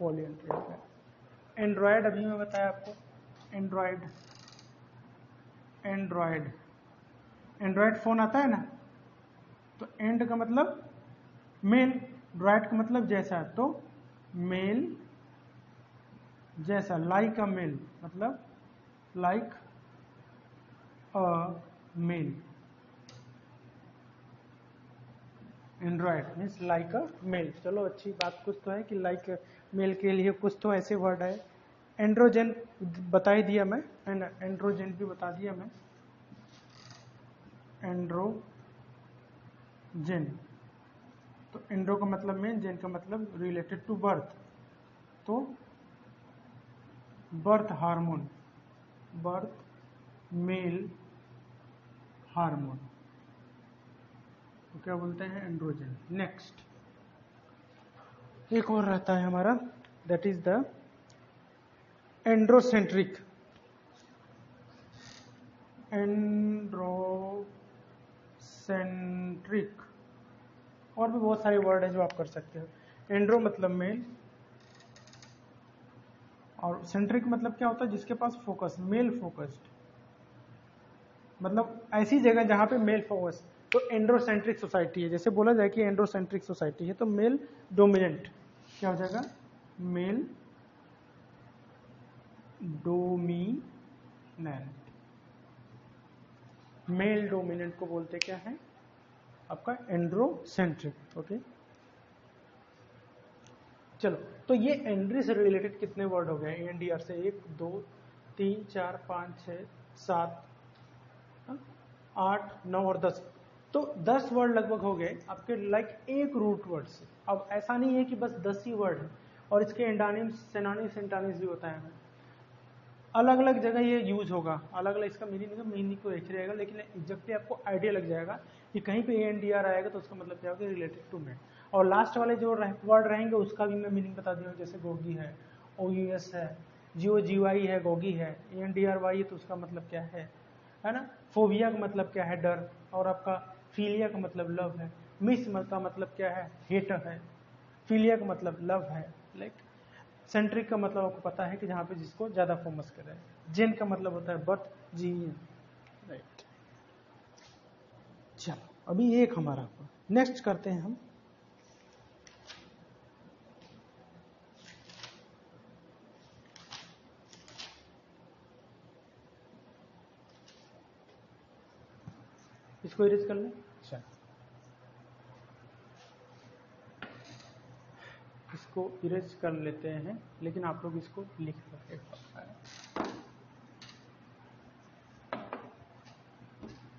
पॉलीएंड्री। एंड्रॉयड अभी मैं बताया आपको, एंड्रॉयड, एंड्रॉयड, एंड्रॉयड फोन आता है ना, तो एंड का मतलब मेल, ड्रॉयड का मतलब जैसा, तो मेल जैसा, लाइक अ मेल, मतलब like a male, android means like a male. चलो अच्छी बात कुछ तो है कि लाइक मेल के लिए कुछ तो ऐसे वर्ड है एंड्रोजन बता ही दिया मैं, एंड एंड्रोजन भी बता दिया मैं। एंड्रोजन, तो एंड्रो का मतलब मेल, जेन का मतलब रिलेटेड टू बर्थ, तो birth hormone, birth male hormone, तो क्या बोलते हैं, एंड्रोजन। नेक्स्ट एक और रहता है हमारा, दैट इज द एंड्रोसेंट्रिक। एंड्रोसेंट्रिक, और भी बहुत सारे वर्ड है जो आप कर सकते हो। एंड्रो मतलब मेल, और सेंट्रिक मतलब क्या होता है, जिसके पास फोकस, मेल फोकस्ड, मतलब ऐसी जगह जहां पे मेल फोकस, तो एंड्रोसेंट्रिक सोसाइटी है। जैसे बोला जाए कि एंड्रोसेंट्रिक सोसाइटी है, तो मेल डोमिनेंट क्या हो जाएगा, मेल डोमिनेंट। मेल डोमिनेंट को बोलते क्या है आपका, एंड्रोसेंट्रिक। ओके चलो, तो ये एंड्री से रिलेटेड कितने वर्ड हो गए एनडीआर से, 1 2 3 4 5 6 7 8 9 और 10, तो 10 वर्ड लगभग हो गए आपके, लाइक एक रूट वर्ड से। अब ऐसा नहीं है कि बस 10 ही वर्ड है, और इसके एंडानिम्स, सिनोनिम्स, एंटानिम्स भी होता है। अलग अलग जगह ये यूज होगा, अलग अलग इसका मीनिंग को एक ही रहेगा, लेकिन एग्जैक्टली आपको आइडिया लग जाएगा कि कहीं पे एनडीआर आएगा तो उसका मतलब क्या होगा, रिलेटेड टू में। और लास्ट वाले जो वर्ड रहेंगे उसका भी मैं मीनिंग बता दूंगा, जैसे गोगी है, ओयूएस है, जीओजीवाई है, गोगी है, एनडीआरवाई है तो उसका मतलब क्या है ना। फोबिया का मतलब क्या है, डर, और आपका फीलिया का मतलब लव है, मिस का मतलब क्या है, हेट है, फीलिया का मतलब लव है, लाइक सेंट्रिक का मतलब आपको पता है कि जहां पे जिसको ज्यादा फोकस करे। जेन का मतलब होता है बर्थ, जी, राइट। चलो अभी एक हमारा नेक्स्ट करते हैं हम, इसको इरेज कर लें। चलो इसको इरेज कर लेते हैं, लेकिन आप लोग इसको लिख लो एक बार।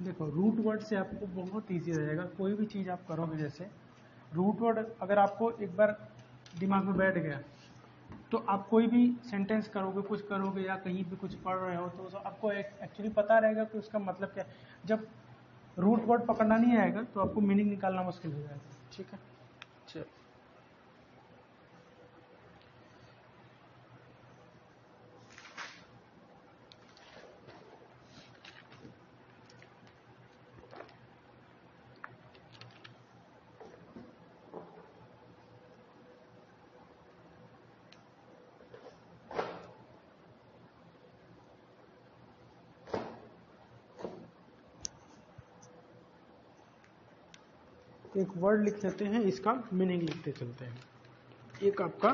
देखो रूट वर्ड से आपको बहुत इजी रहेगा, कोई भी चीज आप करोगे, जैसे रूट वर्ड अगर आपको एक बार दिमाग में बैठ गया, तो आप कोई भी सेंटेंस करोगे, कुछ करोगे या कहीं भी कुछ पढ़ रहे हो, तो आपको एक्चुअली पता रहेगा कि उसका मतलब क्या है। जब रूट वर्ड पकड़ना नहीं आएगा तो आपको मीनिंग निकालना मुश्किल हो जाएगा। ठीक है, चलो एक वर्ड लिख लेते हैं, इसका मीनिंग लिखते चलते हैं। एक आपका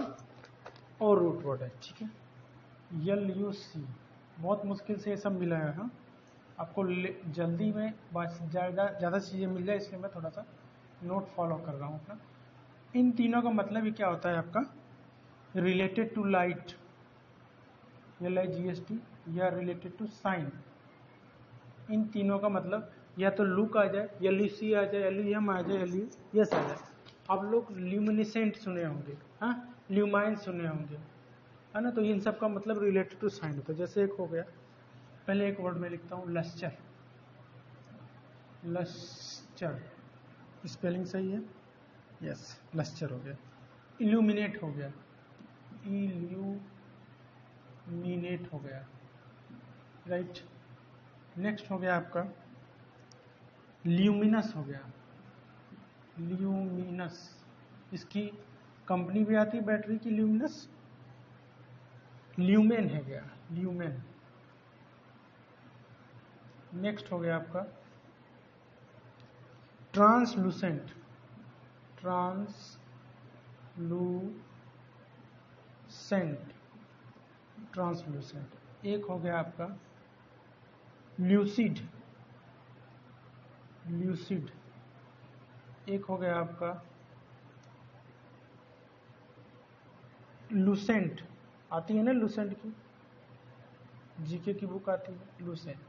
और रूट वर्ड है, ठीक है, LUC, बहुत मुश्किल से ये सब मिला है। हाँ, आपको जल्दी में बस ज़्यादा चीज़ें मिल जाए, इसलिए मैं थोड़ा सा नोट फॉलो कर रहा हूँ अपना। इन तीनों का मतलब ही क्या होता है आपका, रिलेटेड टू लाइट, LIGST, या रिलेटेड टू साइन। इन तीनों का मतलब या तो लुक आ जाए, LUC आ जाए, LUM आ जाए, LUS आ जाए। आप लोग ल्यूमिनेसेंट सुने होंगे, हाँ, ल्यूमाइन सुने होंगे, है ना, तो इन सब का मतलब रिलेटेड टू साइन होता है। जैसे एक हो गया, पहले एक वर्ड में लिखता हूँ, लस्चर, लस्चर, स्पेलिंग सही है, यस, लस्चर हो गया। इल्यूमिनेट हो गया, इल्यूमिनेट हो गया, राइट। नेक्स्ट हो गया आपका ल्यूमिनस हो गया, ल्यूमिनस, इसकी कंपनी भी आती है बैटरी की, ल्यूमिनस। ल्यूमेन है गया, ल्यूमेन। नेक्स्ट हो गया आपका ट्रांसलूसेंट, ट्रांसलूसेंट, ट्रांसलूसेंट। एक हो गया आपका ल्यूसिड, ल्यूसिड। एक हो गया आपका लूसेंट, आती है ना लूसेंट की, जीके की बुक आती है लूसेंट।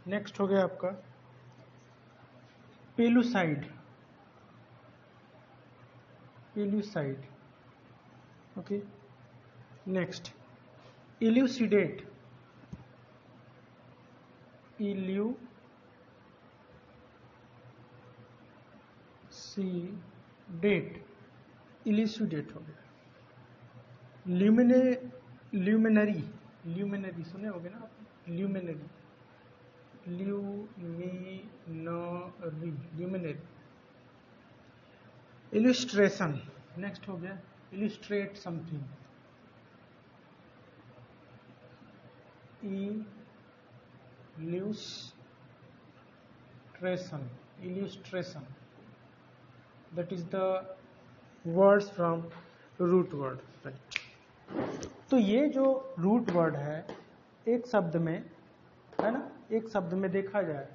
नेक्स्ट हो गया आपका पेलुसाइड, पेलुसाइड, ओके। नेक्स्ट इल्यूसिडेट, इल्यूसिडेट, इल्यूसिडेट हो गया। ल्यूमिनरी, ल्यूमिनरी सुने होगे ना आप, luminary, luminary, luminary. Illustration, next हो गया illustrate something, illustration, illustration, that is the words from root word, right? तो ये जो रूट वर्ड है एक शब्द में, है ना, एक शब्द में देखा जाए,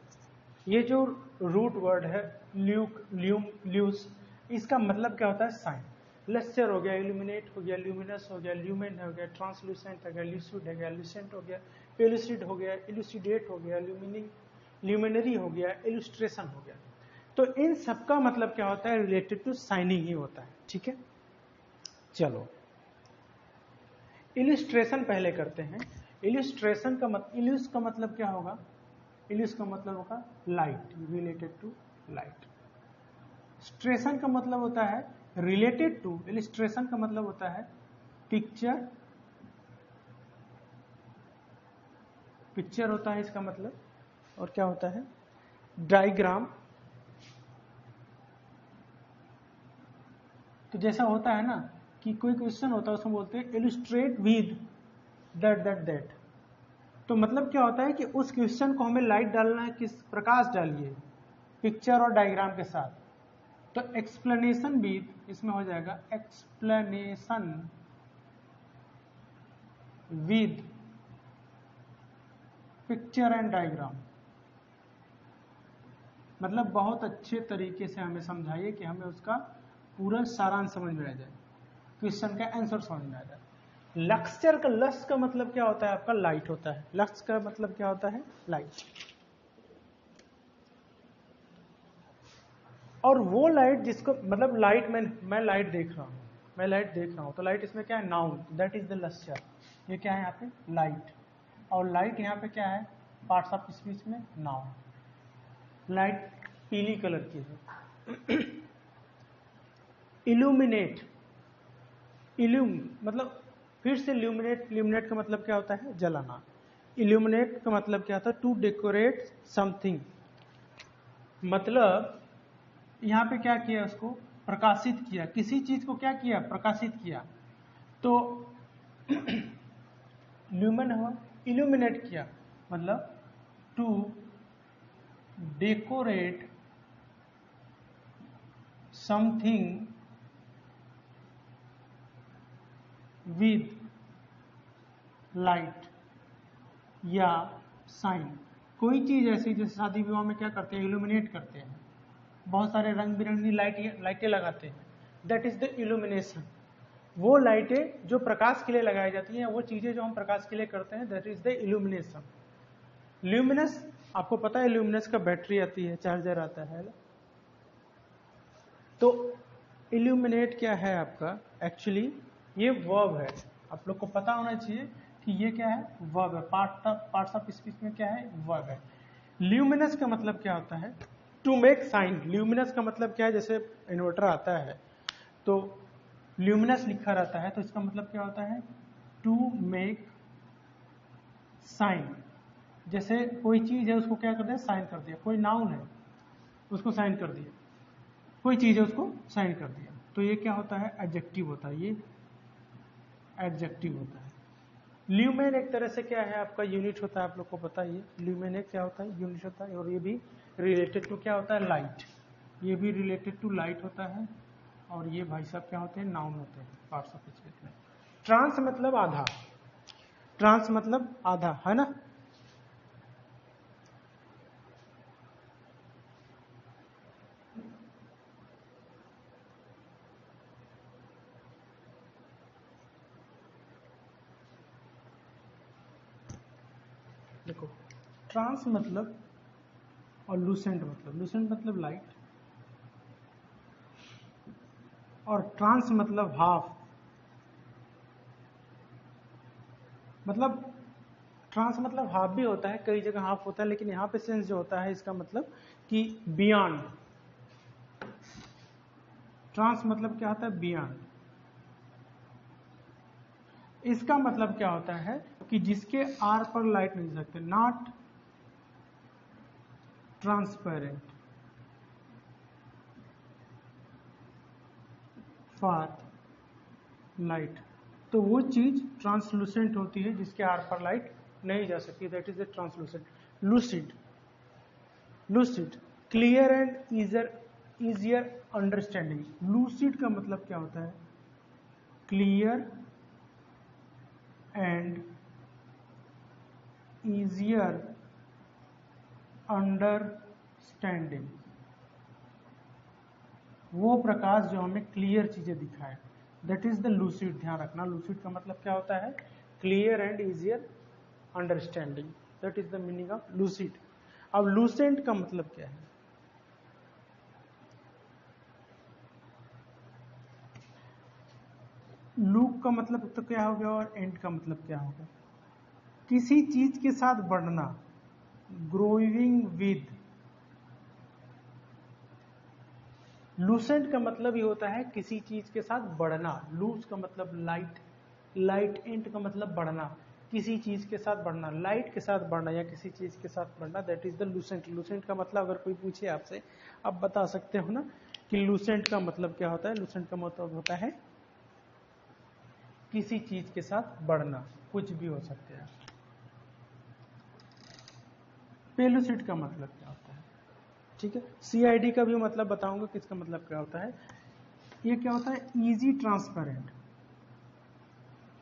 ये जो रूट वर्ड है ल्यूक, ल्यूम, ल्यूस, इसका मतलब क्या होता है? साइन। लेक्चर हो गया, इल्यूमिनेट हो गया, ल्यूमिनस हो गया, ल्यूमेन हो गया, ट्रांसलूसेंट हो गया, ल्यूसिड हो गया, ल्यूसेंट हो गया, पेलुसिड हो गया, इल्यूसिडेट हो गया, ल्यूमिनरी हो गया, इल्यूस्ट्रेशन हो गया। तो इन सबका मतलब क्या होता है? रिलेटेड टू साइनिंग ही होता है, ठीक है। चलो इल्यूस्ट्रेशन पहले करते हैं। इल्यूस्ट्रेशन का इल्यूस का मतलब क्या होगा? इल्यूस का मतलब होगा लाइट, रिलेटेड टू लाइट। स्ट्रेशन का मतलब होता है रिलेटेड टू, इल्यूस्ट्रेशन का मतलब होता है पिक्चर, पिक्चर होता है इसका मतलब, और क्या होता है? डायग्राम। तो जैसा होता है ना कि कोई क्वेश्चन होता है उसमें बोलते हैं illustrate with that that that, तो मतलब क्या होता है कि उस क्वेश्चन को हमें लाइट डालना है, किस प्रकाश डालिए, पिक्चर और डायग्राम के साथ। तो एक्सप्लेनेशन विद, इसमें हो जाएगा explanation with picture and diagram, मतलब बहुत अच्छे तरीके से हमें समझाइए कि हमें उसका पूरा सारांश समझ में आ जाए, क्वेश्चन का आंसर समझ में आ जाए। लक्ष्य का, लक्ष्य का मतलब क्या होता है? आपका लाइट होता है। लक्ष्य का मतलब क्या होता है? लाइट। और वो लाइट जिसको, मतलब लाइट, मैं लाइट देख रहा हूं, मैं लाइट देख रहा हूं, तो लाइट इसमें क्या है? नाउन, दैट इज द लक्ष्य। ये क्या है यहाँ पे? लाइट। और लाइट यहाँ पे क्या है? पार्ट्स ऑफ स्पीच में नाउन। लाइट पीली कलर की है। इल्यूमिनेट, इल्यूम मतलब फिर से ल्यूमिनेट, ल्यूमिनेट का मतलब क्या होता है? जलाना। इल्यूमिनेट का मतलब क्या होता है? टू डेकोरेट समथिंग, मतलब यहां पे क्या किया? उसको प्रकाशित किया, किसी चीज को क्या किया? प्रकाशित किया। तो ल्यूमन हुआ, इल्यूमिनेट किया, मतलब to decorate something with light या साइन। कोई चीज ऐसी जैसे शादी विवाह में क्या करते हैं? इल्यूमिनेट करते हैं, बहुत सारे रंग बिरंगी लाइटें लगाते हैं, दैट इज द इल्यूमिनेशन। वो लाइटें जो प्रकाश के लिए लगाई जाती हैं, वो चीजें जो हम प्रकाश के लिए करते हैं, that is the illumination. Luminous, आपको पता है ल्यूमिनस का बैटरी आती है, चार्जर आता है। तो इल्यूमिनेट क्या है आपका? एक्चुअली ये वर्ब है, आप लोग को पता होना चाहिए कि ये क्या है? वर्ब है। पार्ट्स ऑफ स्पीच में क्या है? वर्ब है। ल्यूमिनस का मतलब क्या होता है? To make sign. ल्यूमिनस का मतलब क्या है? जैसे इन्वर्टर आता है तो ल्यूमिनस लिखा रहता है, तो इसका मतलब क्या होता है? To make shine. जैसे कोई चीज है उसको क्या कर दिया? साइन कर दिया। कोई नाउन है उसको साइन कर दिया, कोई चीज है उसको साइन कर दिया, तो ये क्या होता है? एडजेक्टिव होता है, ये एडजेक्टिव होता है। ल्यूमेन एक तरह से क्या है? आपका यूनिट होता है, आप लोग को पता ही है। ल्यूमेन एक क्या होता है? यूनिट होता है। और ये भी रिलेटेड टू क्या होता है? लाइट। ये भी रिलेटेड टू लाइट होता है। और ये भाई साहब क्या होते हैं? नाउन होते हैं पार्ट्स ऑफ स्पीच में। ट्रांस मतलब आधा, ट्रांस मतलब आधा, है ना। देखो ट्रांस मतलब और लूसेंट मतलब लाइट, और ट्रांस मतलब हाफ, मतलब ट्रांस मतलब हाफ भी होता है, कई जगह हाफ होता है, लेकिन यहाँ पे सेंस जो होता है इसका मतलब कि बियॉन्ड। ट्रांस मतलब क्या होता है? बियॉन्ड। इसका मतलब क्या होता है कि जिसके आर पर लाइट नहीं जा सकते, नॉट ट्रांसपेरेंट फॉर लाइट। तो वो चीज ट्रांसलूसेंट होती है जिसके आर पर लाइट नहीं जा सकती, that is the translucent. Lucid, lucid clear and easier understanding. Lucid का मतलब क्या होता है? क्लियर एंड इजियर अंडरस्टैंडिंग, वो प्रकाश जो हमें क्लियर चीजें दिखाए, दैट इज द लूसिड। ध्यान रखना, लूसिड का मतलब क्या होता है? Clear and easier understanding, that is the meaning of lucid. अब लूसेंट का मतलब क्या है? लूक का मतलब तो क्या हो गया, और एंड का मतलब क्या होगा? किसी चीज के साथ बढ़ना, ग्रोइंग विद। लूसेंट का मतलब ये होता है किसी चीज के साथ बढ़ना। लूज का मतलब लाइट, लाइट एंड का मतलब बढ़ना, किसी चीज के साथ बढ़ना, लाइट के साथ बढ़ना या किसी चीज के साथ बढ़ना, that is the Lucent. Lucent का मतलब अगर कोई पूछे आपसे, आप बता सकते हो ना कि लूसेंट का मतलब क्या होता है? लूसेंट का मतलब होता है किसी चीज के साथ बढ़ना, कुछ भी हो सकते हैं। पेलुसिड का मतलब क्या होता है? ठीक है, सीआईडी का भी मतलब बताऊंगा किसका मतलब क्या होता है। ये क्या होता है? इजी ट्रांसपेरेंट,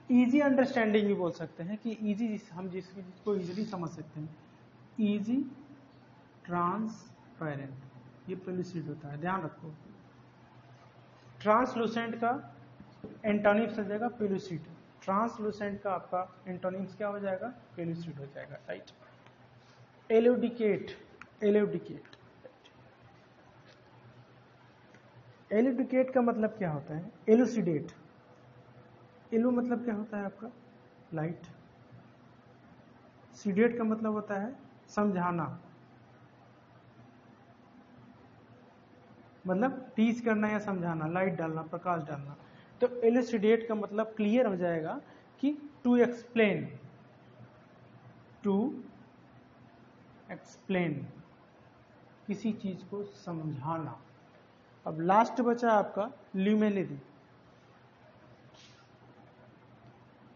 इजी अंडरस्टैंडिंग भी बोल सकते हैं कि इजी, हम जिसको इजीली समझ सकते हैं, इजी ट्रांसपेरेंट, ये पेलुसिड होता है। ध्यान रखो, ट्रांसलूसेंट का एंटोनिम्स हो जाएगा पेलुसिड, ट्रांसलूसेंट का आपका एंटोनिम्स क्या हो जाएगा? पेलुसिड हो जाएगा, राइट। एल्यूडिकेट, एल्यूडिकेट, एल्यूडिकेट का मतलब क्या होता है? एलुसिडेट। एलू मतलब क्या होता है आपका? लाइट। सीडेट का मतलब होता है समझाना, मतलब टीच करना या समझाना, लाइट डालना, प्रकाश डालना। तो एलुसिडेट का मतलब क्लियर हो जाएगा कि टू एक्सप्लेन, टू एक्सप्लेन, किसी चीज को समझाना। अब लास्ट बचा आपका ल्यूमिनरी।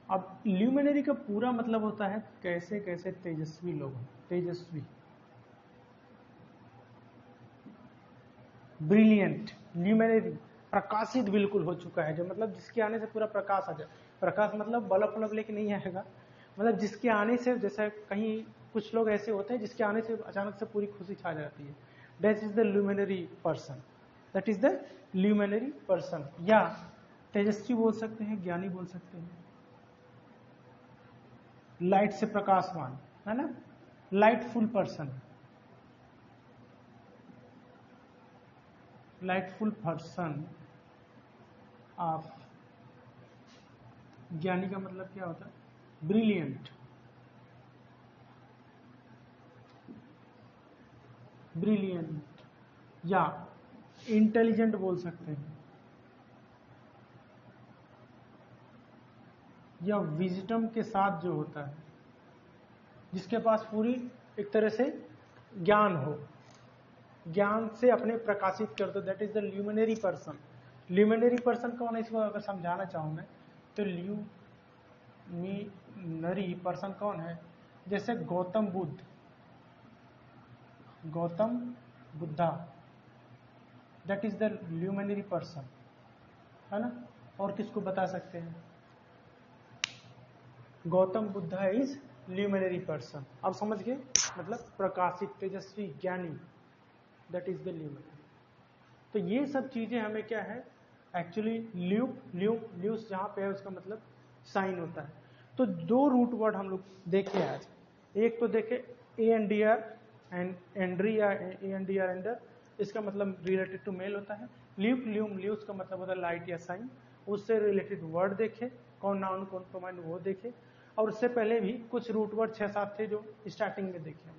अब ल्यूमिनरी का पूरा मतलब होता है कैसे कैसे तेजस्वी लोग हैं, तेजस्वी, ब्रिलियंट। ल्यूमिनरी प्रकाशित बिल्कुल हो चुका है, जो मतलब जिसके आने से पूरा प्रकाश आ जाए। प्रकाश मतलब बल्ब बल्ब लेके नहीं आएगा, मतलब जिसके आने से, जैसे कहीं कुछ लोग ऐसे होते हैं जिसके आने से अचानक से पूरी खुशी छा जाती है, that is the luminary person, that is the luminary person. या तेजस्वी बोल सकते हैं, ज्ञानी बोल सकते हैं, लाइट से प्रकाशवान, है ना, लाइटफुल पर्सन, लाइटफुल पर्सन ऑफ। ज्ञानी का मतलब क्या होता है? ब्रिलियंट, ब्रिलियंट या इंटेलिजेंट बोल सकते हैं, या विजडम के साथ जो होता है, जिसके पास पूरी एक तरह से ज्ञान हो, ज्ञान से अपने प्रकाशित कर दो, that is the luminary person. Luminary person कौन है? इसको अगर समझाना चाहूं मैं तो ल्यूमिनरी पर्सन कौन है? जैसे Gautam Buddha, Gautam Buddha, that is the luminary person, है ना। और किसको बता सकते हैं? Gautam Buddha is luminary person. अब समझ गए, मतलब प्रकाशित, तेजस्वी, ज्ञानी, दैट इज द ल्यूमिनरी। तो ये सब चीजें हमें क्या है एक्चुअली, ल्यूस जहां पे है उसका मतलब साइन होता है। तो दो रूट वर्ड हम लोग देखे आज, एक तो देखे ANDR एंड एंड्री या ANDR एंडर, इसका मतलब रिलेटेड टू मेल होता है। ल्यूक ल्यूम ल्यूस का मतलब होता है लाइट या साइन, उससे रिलेटेड वर्ड देखे, कौन नाउन कौन प्रोनाउन वो देखे। और उससे पहले भी कुछ रूट वर्ड 6-7 थे जो स्टार्टिंग में देखे हम।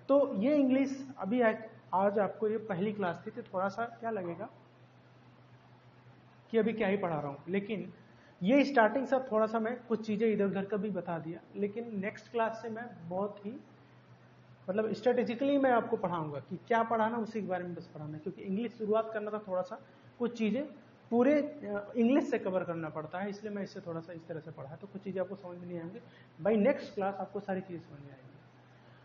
तो ये इंग्लिश अभी आज आपको ये पहली क्लास थी तो थोड़ा सा क्या लगेगा कि अभी क्या ही पढ़ा रहा हूँ, लेकिन ये स्टार्टिंग से थोड़ा सा मैं कुछ चीज़ें इधर उधर का भी बता दिया, लेकिन नेक्स्ट क्लास से मैं बहुत ही मतलब स्ट्रेटेजिकली मैं आपको पढ़ाऊंगा कि क्या पढ़ाना उसी के बारे में बस पढ़ाना, क्योंकि इंग्लिश शुरुआत करना था थोड़ा सा कुछ चीज़ें पूरे इंग्लिश से कवर करना पड़ता है, इसलिए मैं इससे थोड़ा सा इस तरह से पढ़ा, तो कुछ चीज़ें आपको समझ में नहीं आएंगी। बाई नेक्स्ट क्लास आपको सारी चीज़ें समझ में आएंगी।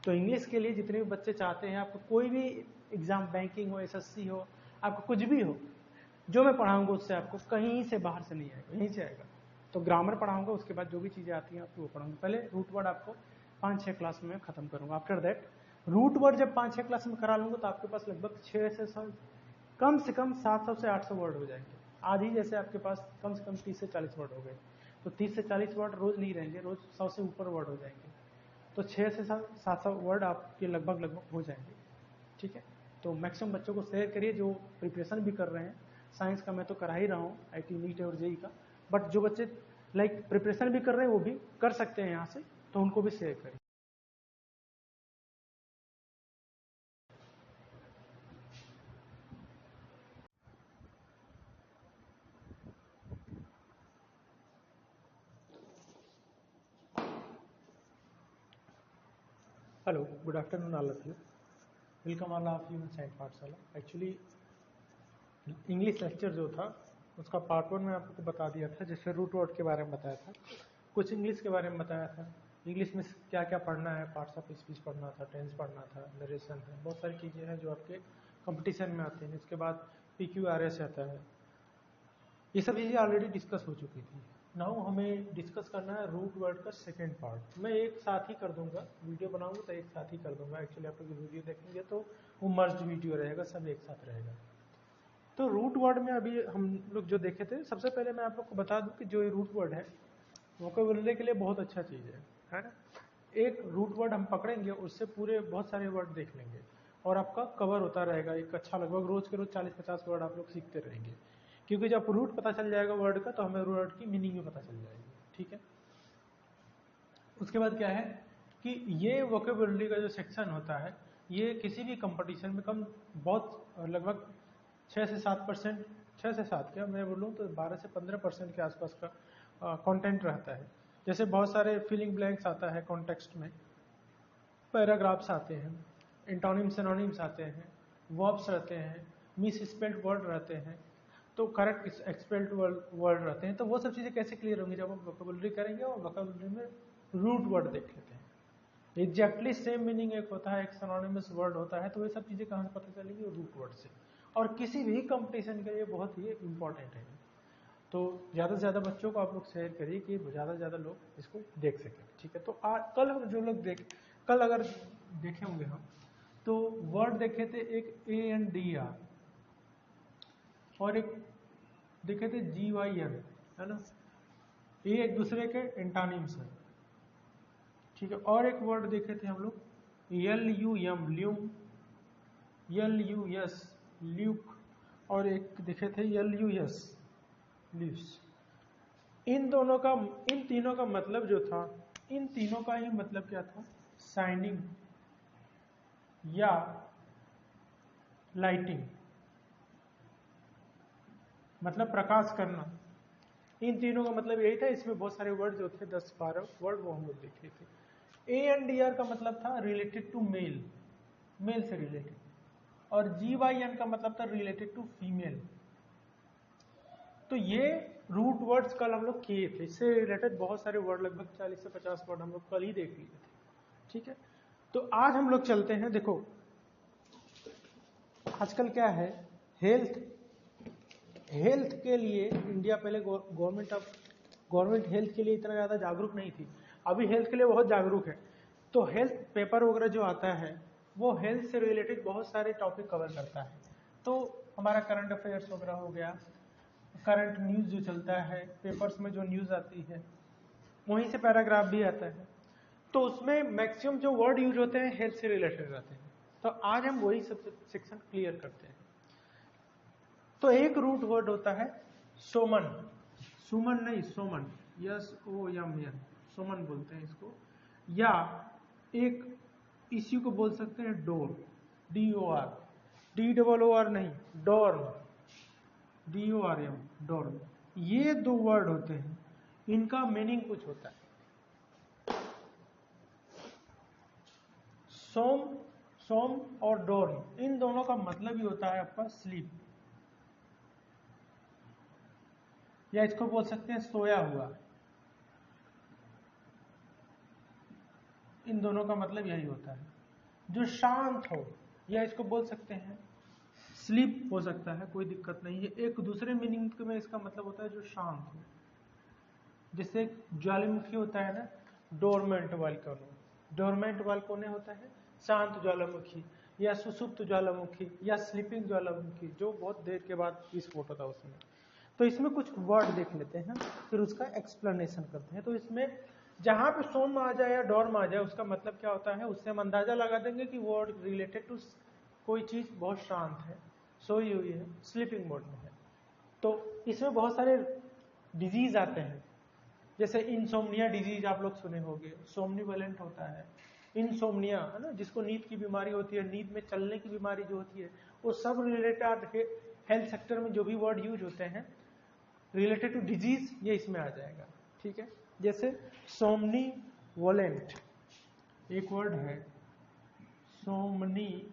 तो इंग्लिश के लिए जितने भी बच्चे चाहते हैं, आपको कोई भी एग्जाम, बैंकिंग हो, SSC हो, आपको कुछ भी हो, जो मैं पढ़ाऊंगा उससे आपको कहीं से बाहर से नहीं आएगा, यहीं से आएगा। तो ग्रामर पढ़ाऊंगा, उसके बाद जो भी चीज़ें आती हैं आपको वो पढ़ाऊंगा। पहले रूट वर्ड आपको 5-6 क्लास में खत्म करूंगा। आफ्टर दैट रूट वर्ड जब 5-6 क्लास में करा लूंगा तो आपके पास लगभग 6 से कम 700 से 800 वर्ड हो जाएंगे। आज ही जैसे आपके पास कम से कम 30 से 40 वर्ड हो गए, तो 30 से 40 वर्ड रोज नहीं रहेंगे, रोज 100 से ऊपर वर्ड हो जाएंगे। तो 6 से 700 वर्ड आपके लगभग हो जाएंगे। ठीक है, तो मैक्सिमम बच्चों को शेयर करिए जो प्रिपरेशन भी कर रहे हैं। साइंस का मैं तो करा ही रहा हूँ, IT नीट और JEE का, बट जो बच्चे लाइक प्रिपरेशन भी कर रहे हैं वो भी कर सकते हैं यहाँ से, तो उनको भी शेयर करिए। Hello, good afternoon all of you, welcome all of you in science पाठशाला। एक्चुअली इंग्लिश लेक्चर जो था उसका पार्ट 1 में आपको बता दिया था, जैसे रूट वर्ड के बारे में बताया था, कुछ इंग्लिश के बारे में बताया था, इंग्लिश में क्या क्या पढ़ना है, पार्ट्स ऑफ स्पीच पढ़ना था, टेंस पढ़ना था, नरेशन है, बहुत सारी चीज़ें हैं जो आपके कंपटीशन में आते हैं। इसके बाद PQRS आता है, ये सब चीज़ें ऑलरेडी डिस्कस हो चुकी थी। नाउ हमें डिस्कस करना है रूट वर्ड का सेकेंड पार्ट। मैं एक साथ ही कर दूंगा, वीडियो बनाऊंगा तो एक साथ ही कर दूंगा। एक्चुअली आप लोग वीडियो देखेंगे तो वो मर्ज वीडियो रहेगा, सब एक साथ रहेगा। तो रूट वर्ड में अभी हम लोग जो देखे थे, सबसे पहले मैं आप लोग को बता दूं कि जो ये रूट वर्ड है वोकैबुलरी के लिए बहुत अच्छा चीज़ है ना। एक रूट वर्ड हम पकड़ेंगे, उससे पूरे बहुत सारे वर्ड देख लेंगे और आपका कवर होता रहेगा एक अच्छा, लगभग रोज के रोज 40-50 वर्ड आप लोग सीखते रहेंगे, क्योंकि जब रूट पता चल जाएगा वर्ड का तो हमें वर्ड की मीनिंग भी पता चल जाएगी। ठीक है, उसके बाद क्या है कि ये वोकैबुलरी का जो सेक्शन होता है, ये किसी भी कंपटीशन में कम बहुत लगभग 6 से 7%, 6 से 7 क्या मैं बोलूँ तो 12 से 15% के आसपास का कंटेंट रहता है। जैसे बहुत सारे फिलिंग ब्लैंक्स आता है कॉन्टेक्स्ट में, पैराग्राफ्स आते हैं, एंटोनिम सिनोनिम्स आते हैं, वर्ब्स रहते हैं, मिस स्पेल्ड वर्ड रहते हैं, तो करेक्ट एक्सपेल्ड वर्ड रहते हैं। तो वो सब चीज़ें कैसे क्लियर होंगी जब हम वोकैबुलरी करेंगे और वोकैबुलरी में रूट वर्ड देख लेते हैं। एग्जैक्टली सेम मीनिंग एक होता है, एक सिनोनिमस वर्ड होता है, तो ये सब चीज़ें कहाँ से पता चलेंगी? रूट वर्ड से। और किसी भी कंपटीशन के लिए बहुत ही इंपॉर्टेंट है। तो ज़्यादा से ज़्यादा बच्चों को आप लोग शेयर करिए कि ज़्यादा से ज़्यादा लोग इसको देख सकें। ठीक है, तो कल हम जो लोग कल अगर देखे होंगे हम, तो वर्ड देखे थे एक ANDR और एक देखे थे GYN, है ना, ये एक दूसरे के एंटानिम्स है। ठीक है, और एक वर्ड देखे थे हम लोग LUM ल्यूम, LUS ल्यूक, और एक देखे थे LUS लीव्स। इन तीनों का मतलब जो था, इन तीनों का ही मतलब क्या था? शाइनिंग या लाइटिंग, मतलब प्रकाश करना। इन तीनों का मतलब यही था। इसमें बहुत सारे वर्ड जो थे, 10-12 वर्ड, वो हम लोग देखे थे। ANDR का मतलब था रिलेटेड टू मेल, मेल से रिलेटेड, और GYN का मतलब था रिलेटेड टू फीमेल। तो ये रूट वर्ड्स कल हम लोग किए थे, इससे रिलेटेड बहुत सारे वर्ड, लगभग 40 से 50 वर्ड हम लोग कल ही देख लिए थे। ठीक है, तो आज हम लोग चलते हैं। देखो आजकल क्या है, हेल्थ के लिए इंडिया पहले गवर्नमेंट हेल्थ के लिए इतना ज़्यादा जागरूक नहीं थी, अभी हेल्थ के लिए बहुत जागरूक है। तो हेल्थ पेपर वगैरह जो आता है वो हेल्थ से रिलेटेड बहुत सारे टॉपिक कवर करता है। तो हमारा करंट अफेयर्स वगैरह हो गया, करंट न्यूज़ जो चलता है पेपर्स में, जो न्यूज़ आती है वहीं से पैराग्राफ भी आता है। तो उसमें मैक्सिमम जो वर्ड यूज होते हैं हेल्थ से रिलेटेड रहते हैं। तो आज हम वही सब सेक्शन क्लियर करते हैं। तो एक रूट वर्ड होता है सोमन, सुमन नहीं सोमन, SOMN, सोमन बोलते हैं इसको। या एक इसी को बोल सकते हैं डोर, DOR, DOOR नहीं, डॉर्म, DORM, डॉर्म। ये दो वर्ड होते हैं, इनका मीनिंग कुछ होता है। सोम और डोर्म, इन दोनों का मतलब ही होता है आपका स्लीप, या इसको बोल सकते हैं सोया हुआ। इन दोनों का मतलब यही होता है, जो शांत हो, या इसको बोल सकते हैं स्लीप हो सकता है, कोई दिक्कत नहीं है। एक दूसरे मीनिंग में इसका मतलब होता है जो शांत हो। जैसे ज्वालामुखी होता है ना, डोरमेंट वाल्कोने, डोरमेंट वाल्कोने होता है शांत ज्वालामुखी, या सुसुप्त ज्वालामुखी, या स्लीपिंग ज्वालामुखी, जो बहुत देर के बाद विस्फोट होता है उसमें। तो इसमें कुछ वर्ड देख लेते हैं, फिर उसका एक्सप्लेनेशन करते हैं। तो इसमें जहां पे सोम आ जाए या डॉर्म आ जाए, उसका मतलब क्या होता है, उससे हम अंदाजा लगा देंगे कि वर्ड रिलेटेड टू कोई चीज बहुत शांत है, सोई हुई है, स्लीपिंग मोड में है। तो इसमें बहुत सारे डिजीज आते हैं, जैसे इंसोम्निया डिजीज आप लोग सुने होंगे, सोमनीवलेंट होता है। इंसोम्निया है ना, जिसको नींद की बीमारी होती है, नींद में चलने की बीमारी जो होती है, वो सब रिलेटेड हेल्थ सेक्टर में जो भी वर्ड यूज होते हैं रिलेटेड टू डिजीज, ये इसमें आ जाएगा। ठीक है, जैसे सोमनीवोलेंट एक वर्ड है, सोमनीवोलेंट,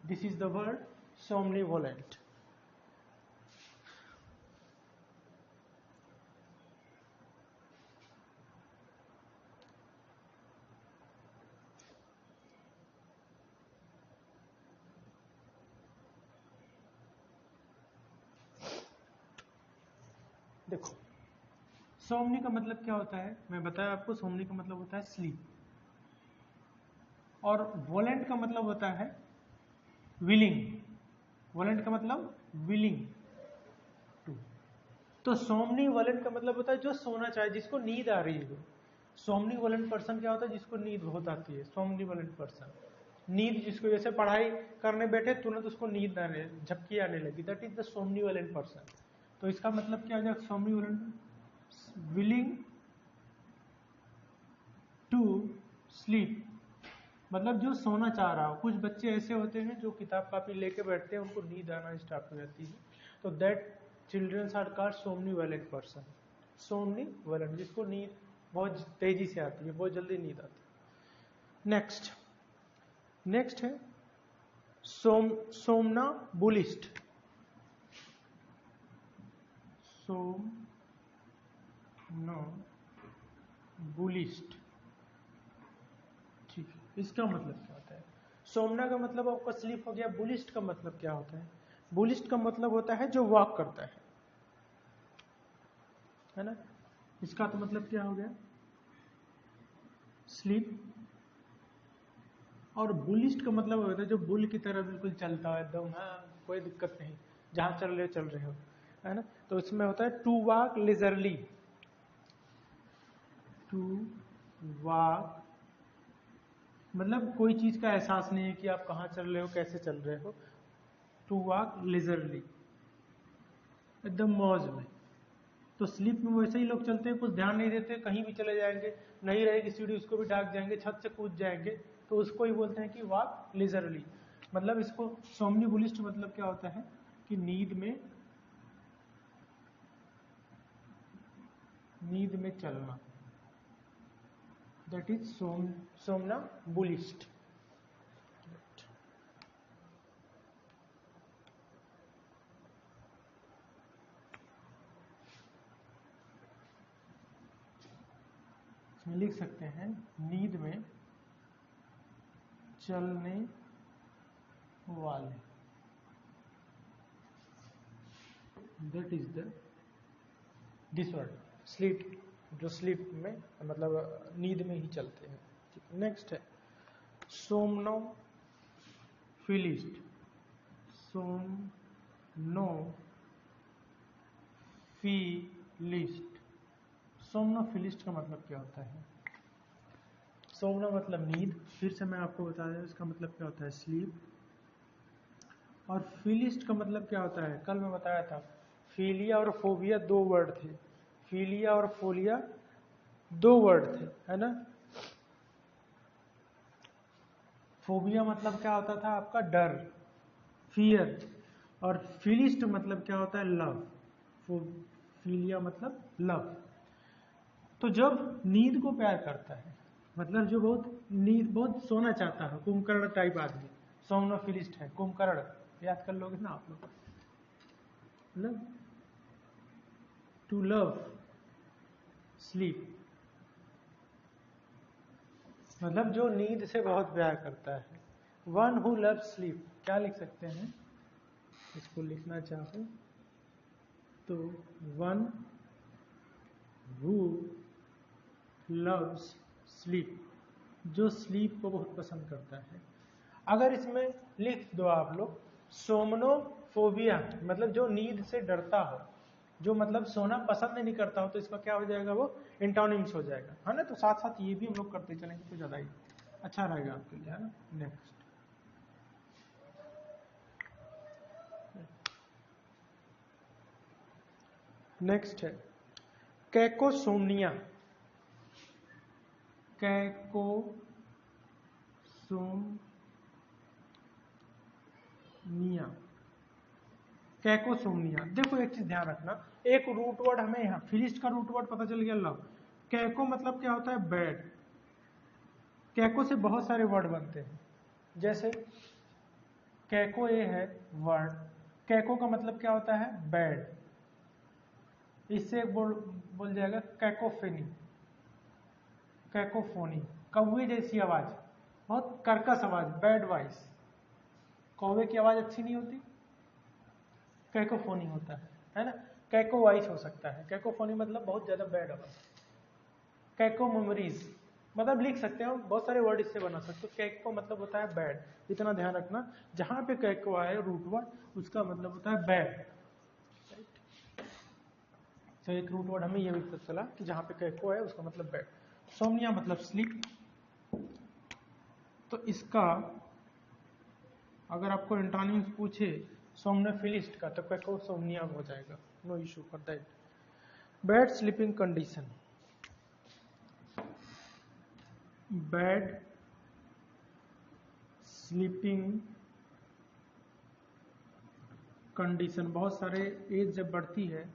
दिस इज द वर्ड सोमनीवोलेंट। देखो, सोमनी का मतलब क्या होता है, मैं बताया आपको, सोमनी का मतलब होता है स्लीप, और वोलेंट का मतलब होता है विलिंग। वोलेंट का मतलब विलिंग टू। तो सोमनी वोलेंट का मतलब होता है जो सोना चाहे, जिसको नींद आ रही है। सोमनी वोलेंट पर्सन क्या होता है, जिसको नींद बहुत आती है, सोमनी वोलेंट पर्सन। नींद जिसको, जैसे पढ़ाई करने बैठे तुरंत उसको नींद आने, झपकी आने लगी, that is the somnivolent person. तो इसका मतलब क्या हो जाएगा, somnivolent, willing to sleep, मतलब जो सोना चाह रहा हो। कुछ बच्चे ऐसे होते हैं जो किताब कापी लेके बैठते हैं, उनको नींद आना स्टार्ट हो जाती है, तो that childrens are called somnivolent person. Somnivolent, जिसको नींद बहुत तेजी से आती है, बहुत जल्दी नींद आती है। नेक्स्ट है सोमनाबुलिस्ट, सोमनाबुलिस्ट। ठीक है, इसका मतलब क्या होता है, सोमना का मतलब आपका स्लीप हो गया, बुलिस्ट का मतलब क्या होता है, बुलिस्ट का मतलब होता है जो वॉक करता है ना। इसका तो मतलब क्या हो गया, स्लीप। और बुलिस्ट का मतलब होता है जो बुल की तरह बिल्कुल चलता है एकदम, हाँ कोई दिक्कत नहीं, जहां चल रहे हो, है ना। तो इसमें होता है to walk leisurely, to walk मतलब कोई चीज का एहसास नहीं है कि आप कहाँ चल रहे हो, कैसे चल रहे हो। टू वॉक लेजरली, एकदम मौज में। तो स्लीप में वैसे ही लोग चलते हैं, कुछ ध्यान नहीं देते, कहीं भी चले जाएंगे, नहीं रहेगी सीढ़ी उसको भी ढाक जाएंगे, छत से कूद जाएंगे, तो उसको ही बोलते हैं कि वॉक लेजरली। मतलब इसको सोमनीबुलिस्ट मतलब क्या होता है कि नींद में चलना, दैट इज सोमनाबुलिस्ट। लिख सकते हैं नींद में चलने वाले, that is the disorder, sleep, जो स्लीप में मतलब नींद में ही चलते हैं। नेक्स्ट है सोमनोफिलिस्ट, सोमनोफिलिस्ट, सोमनोफिलिस्ट का मतलब क्या होता है? सोमना मतलब नींद, फिर से मैं आपको बता दूं इसका मतलब क्या होता है, स्लीप। और फिलिस्ट का मतलब क्या होता है, कल मैं बताया था, फीलिया और फोबिया दो वर्ड थे, फीलिया और फोलिया दो वर्ड थे, है ना। फोबिया मतलब क्या होता था आपका, डर, फियर। और फिलिस्ट मतलब क्या होता है, लव। फीलिया मतलब लव। तो जब नींद को प्यार करता है, मतलब जो बहुत नींद, बहुत सोना चाहता है, कुंभकर्ण टाइप आदमी सोमनोफिलिस्ट है, कुंभकर्ण, याद कर लोगे ना आप लोग, मतलब टू लव स्लीप, मतलब जो नींद से बहुत प्यार करता है। वन हु लव स्लीप, क्या लिख सकते हैं इसको, लिखना चाहो तो वन हु लव्स स्लीप, जो स्लीप को बहुत पसंद करता है। अगर इसमें लिख दो आप लोग सोमनोफोबिया, मतलब जो नींद से डरता हो, जो मतलब सोना पसंद नहीं करता हो, तो इसका क्या हो जाएगा, वो इंटोनिम्स हो जाएगा, है ना। तो साथ साथ ये भी हम लोग करते चलेंगे तो ज्यादा ही अच्छा रहेगा आपके लिए, है ना। नेक्स्ट है कैकोसोमनिया। कैकोसोमनिया, कैकोसोमनिया, देखो एक चीज ध्यान रखना, एक रूट वर्ड हमें यहाँ फिलिस्ट का रूट वर्ड पता चल गया, लव। कैको मतलब क्या होता है, बैड। कैको से बहुत सारे वर्ड बनते हैं, जैसे कैको ए है वर्ड, कैको का मतलब क्या होता है, बैड। इससे एक बोल जाएगा कैकोफेनी, कैकोफोनी, कौवे जैसी आवाज, बहुत कर्कश आवाज, बैड वॉइस। कौवे की आवाज अच्छी नहीं होती, कैकोफोनी होता है ना। कैको वॉइस हो सकता है, कैकोफोनी मतलब बहुत ज्यादा बैड आवाज। कैको मेमोरीज, मतलब लिख सकते हो, बहुत सारे वर्ड इससे बना सकते हो। कैको मतलब होता है बैड, इतना ध्यान रखना, जहां पे कैको आए रूट वर्ड, उसका मतलब होता है बैड। तो एक रूट वर्ड हमें यह भी पता चला कि जहां पे कैको है उसका मतलब बैड। सोमनिया मतलब स्लीप। तो इसका अगर आपको एंटोनिम्स पूछे सोमनोफिलिस्ट का, तो कैको सोमनिया हो जाएगा, no issue for that. Bad sleeping condition, bad sleeping condition, बहुत सारे एज जब बढ़ती है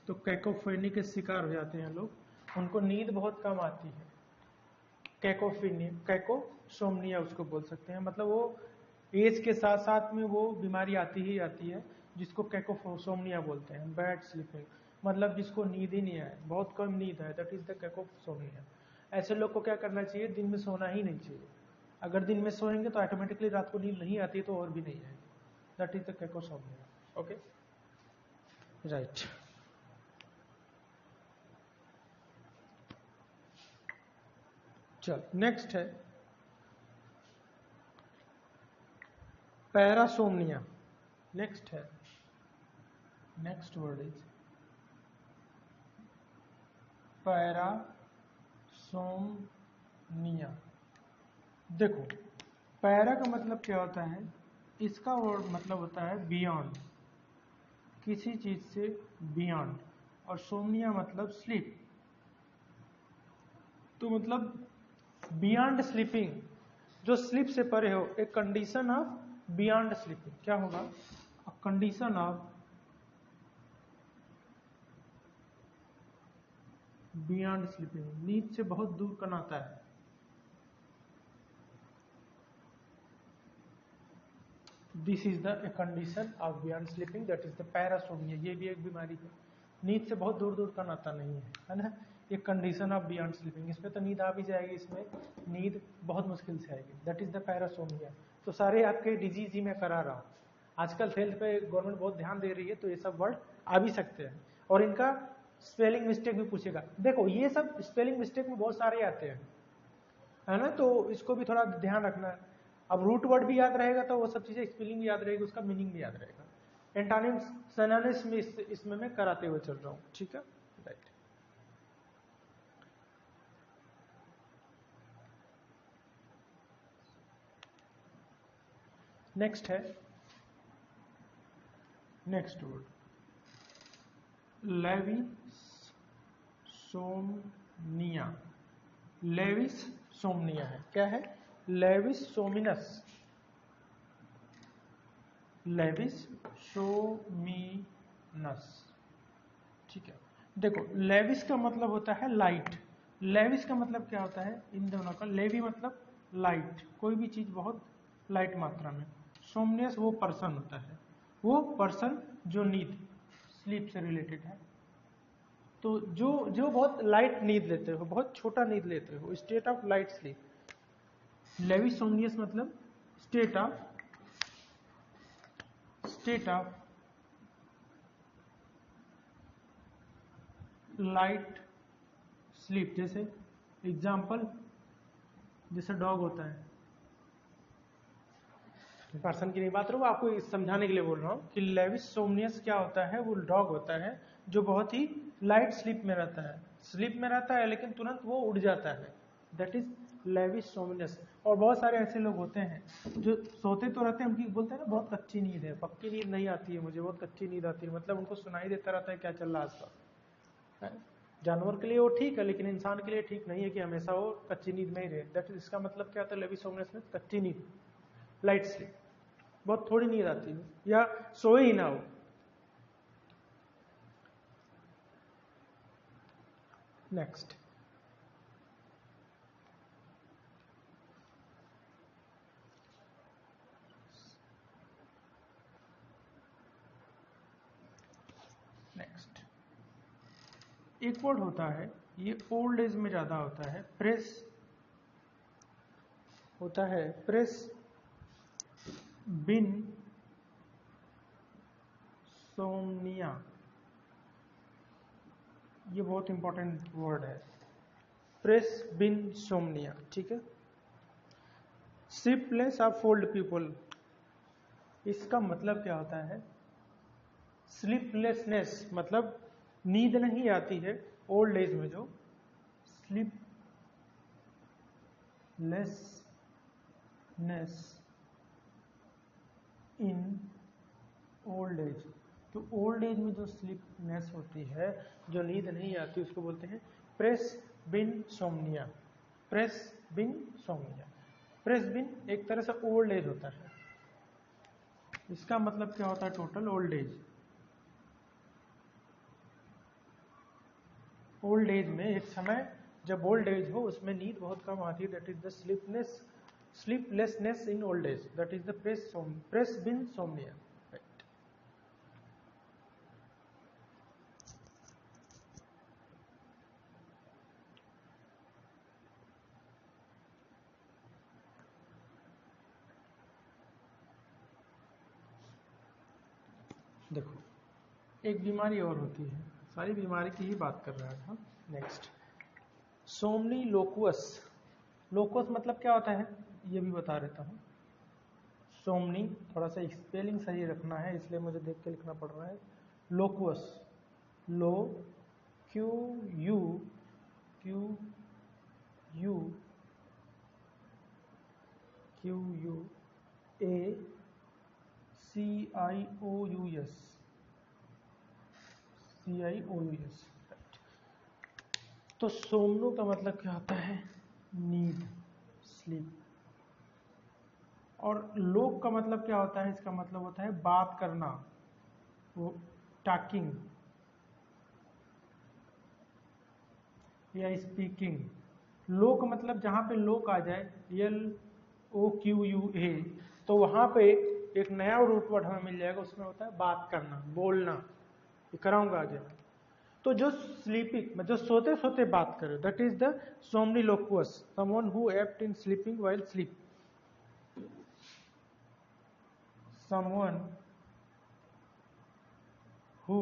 तो कैकोफेनी के शिकार हो जाते हैं लोग, उनको नींद बहुत कम आती है। कैकोफेनी, कैकोसोमनिया उसको बोल सकते हैं, मतलब वो एज के साथ साथ में वो बीमारी आती ही आती है, जिसको कैकोसोमनिया बोलते हैं। बैड स्लीपिंग मतलब जिसको नींद ही नहीं आए, बहुत कम नींद है, दैट इज द कैकोसोमनिया। ऐसे लोग को क्या करना चाहिए, दिन में सोना ही नहीं चाहिए। अगर दिन में सोएंगे तो ऑटोमेटिकली रात को नींद नहीं आती, तो और भी नहीं आएगी, that is the cacosomnia. Okay, right. चल नेक्स्ट है पैरासोमनिया। नेक्स्ट है, नेक्स्ट वर्ड इज पैरासोमनिया। देखो पैरा का मतलब क्या होता है, इसका वर्ड मतलब होता है बियॉन्ड, किसी चीज से बियॉन्ड। और सोमनिया मतलब स्लीप, तो मतलब बियॉन्ड स्लीपिंग, जो स्लीप से परे हो, एक कंडीशन ऑफ बियॉन्ड स्लीपिंग। क्या होगा, कंडीशन ऑफ बियॉन्ड स्लीपिंग, नींद से बहुत दूर का नाता है। This is the condition of beyond sleeping, that is the parasomnia. ये भी एक बीमारी है, नींद से बहुत दूर दूर का नाता नहीं है ना। ये कंडीशन ऑफ बियॉन्ड स्लीपिंग, इसमें तो नींद आ भी जाएगी, इसमें नींद बहुत मुश्किल से आएगी, दैट इज द पैरासोमनिया। तो सारे आपके डिजीज ही मैं करा रहा हूँ, आजकल हेल्थ पे गवर्नमेंट बहुत ध्यान दे रही है, तो ये सब वर्ड आ भी सकते हैं। और इनका स्पेलिंग मिस्टेक भी पूछेगा, देखो ये सब स्पेलिंग मिस्टेक में बहुत सारे आते हैं, है ना, तो इसको भी थोड़ा ध्यान रखना है। अब रूट वर्ड भी याद रहेगा तो वो सब चीजें, स्पेलिंग भी याद रहेगी, उसका मीनिंग भी याद रहेगा। एंटोनिम्स, सिनोनिम्स में इसमें मैं कराते हुए चल रहा हूँ, ठीक है, राइट। नेक्स्ट है, नेक्स्ट वर्ड लेविसोमनिया। लेविस सोमनिया है, क्या है? लेविस सोमिनस, लेविस सोमिनस, ठीक है। देखो लेविस का मतलब होता है लाइट, लेविस का मतलब क्या होता है इन दोनों का? लेवी मतलब लाइट, कोई भी चीज बहुत लाइट मात्रा में। सोमनियस वो पर्सन होता है, वो पर्सन जो नींद स्लीप से रिलेटेड है। तो जो जो बहुत लाइट नींद लेते हो, बहुत छोटा नींद लेते हो, state of light sleep. Levisomnous मतलब स्टेट ऑफ लाइट स्लीप। जैसे एग्जाम्पल, जैसे डॉग होता है, पर्सन की नहीं बात रहा हूँ, आपको समझाने के लिए बोल रहा हूँ कि लेविस सोमनियस क्या होता है? वो डॉग होता है जो बहुत ही लाइट स्लीप में रहता है, स्लीप में रहता है लेकिन तुरंत वो उड़ जाता है, दैट इज लेविस सोमनियस। और बहुत सारे ऐसे लोग होते हैं जो सोते तो रहते हैं, उनकी बोलते हैं ना बहुत कच्ची नींद है, पक्की नींद नहीं आती है मुझे, बहुत कच्ची नींद आती है, मतलब उनको सुनाई देता रहता है क्या चल रहा है आसपास। जानवर के लिए वो ठीक है, लेकिन इंसान के लिए ठीक नहीं है कि हमेशा वो कच्ची नींद में ही रहे। दैट इज, इसका मतलब क्या होता है लेविस सोमनियस में? कच्ची नींद, लाइट स्लीप, बहुत थोड़ी नींद आती है या सोए ही ना हो। नेक्स्ट, नेक्स्ट एक वर्ड होता है, ये ओल्ड एज में ज्यादा होता है, प्रेस होता है, प्रेस बिन सोमनिया। ये बहुत इंपॉर्टेंट वर्ड है, प्रेस बिन सोमनिया, ठीक है। स्लीपलेस ऑफ ओल्ड पीपल, इसका मतलब क्या होता है? स्लीपलेसनेस मतलब नींद नहीं आती है ओल्ड एज में, जो स्लीपलेसनेस इन ओल्ड एज। तो ओल्ड एज में जो स्लीपनेस होती है, जो नींद नहीं आती, उसको बोलते हैं प्रेस बिन सोमनिया, प्रेस बिन सोमनिया। प्रेस बिन एक तरह से ओल्ड एज होता है, इसका मतलब क्या होता है? Total old age. Old age में एक समय जब ओल्ड एज हो उसमें नींद बहुत कम आती है, that is the sleeplessness in old age, that is the presbysomnia. देखो एक बीमारी और होती है, सारी बीमारी की ही बात कर रहे हैं हम। नेक्स्ट, सोमनी लोकुअस। लोकुअस मतलब क्या होता है ये भी बता देता हूँ। सोमनी, थोड़ा सा स्पेलिंग सही रखना है इसलिए मुझे देख के लिखना पड़ रहा है। Loquacious, lo Q U Q U Q U A C I O U S, CIOUS। तो सोमनो का मतलब क्या होता है? नींद, स्लीप। और लोक का मतलब क्या होता है? इसका मतलब होता है बात करना, वो टॉकिंग या स्पीकिंग। लोक मतलब जहां पे लोक आ जाए, LOQUA, तो वहां पे एक नया रूट वर्ड हमें मिल जाएगा, उसमें होता है बात करना, बोलना। ये कराऊंगा आगे मैं। तो जो स्लीपिंग, जो सोते सोते बात करे, that is the somniloquous, someone who apt in sleeping while sleep. someone who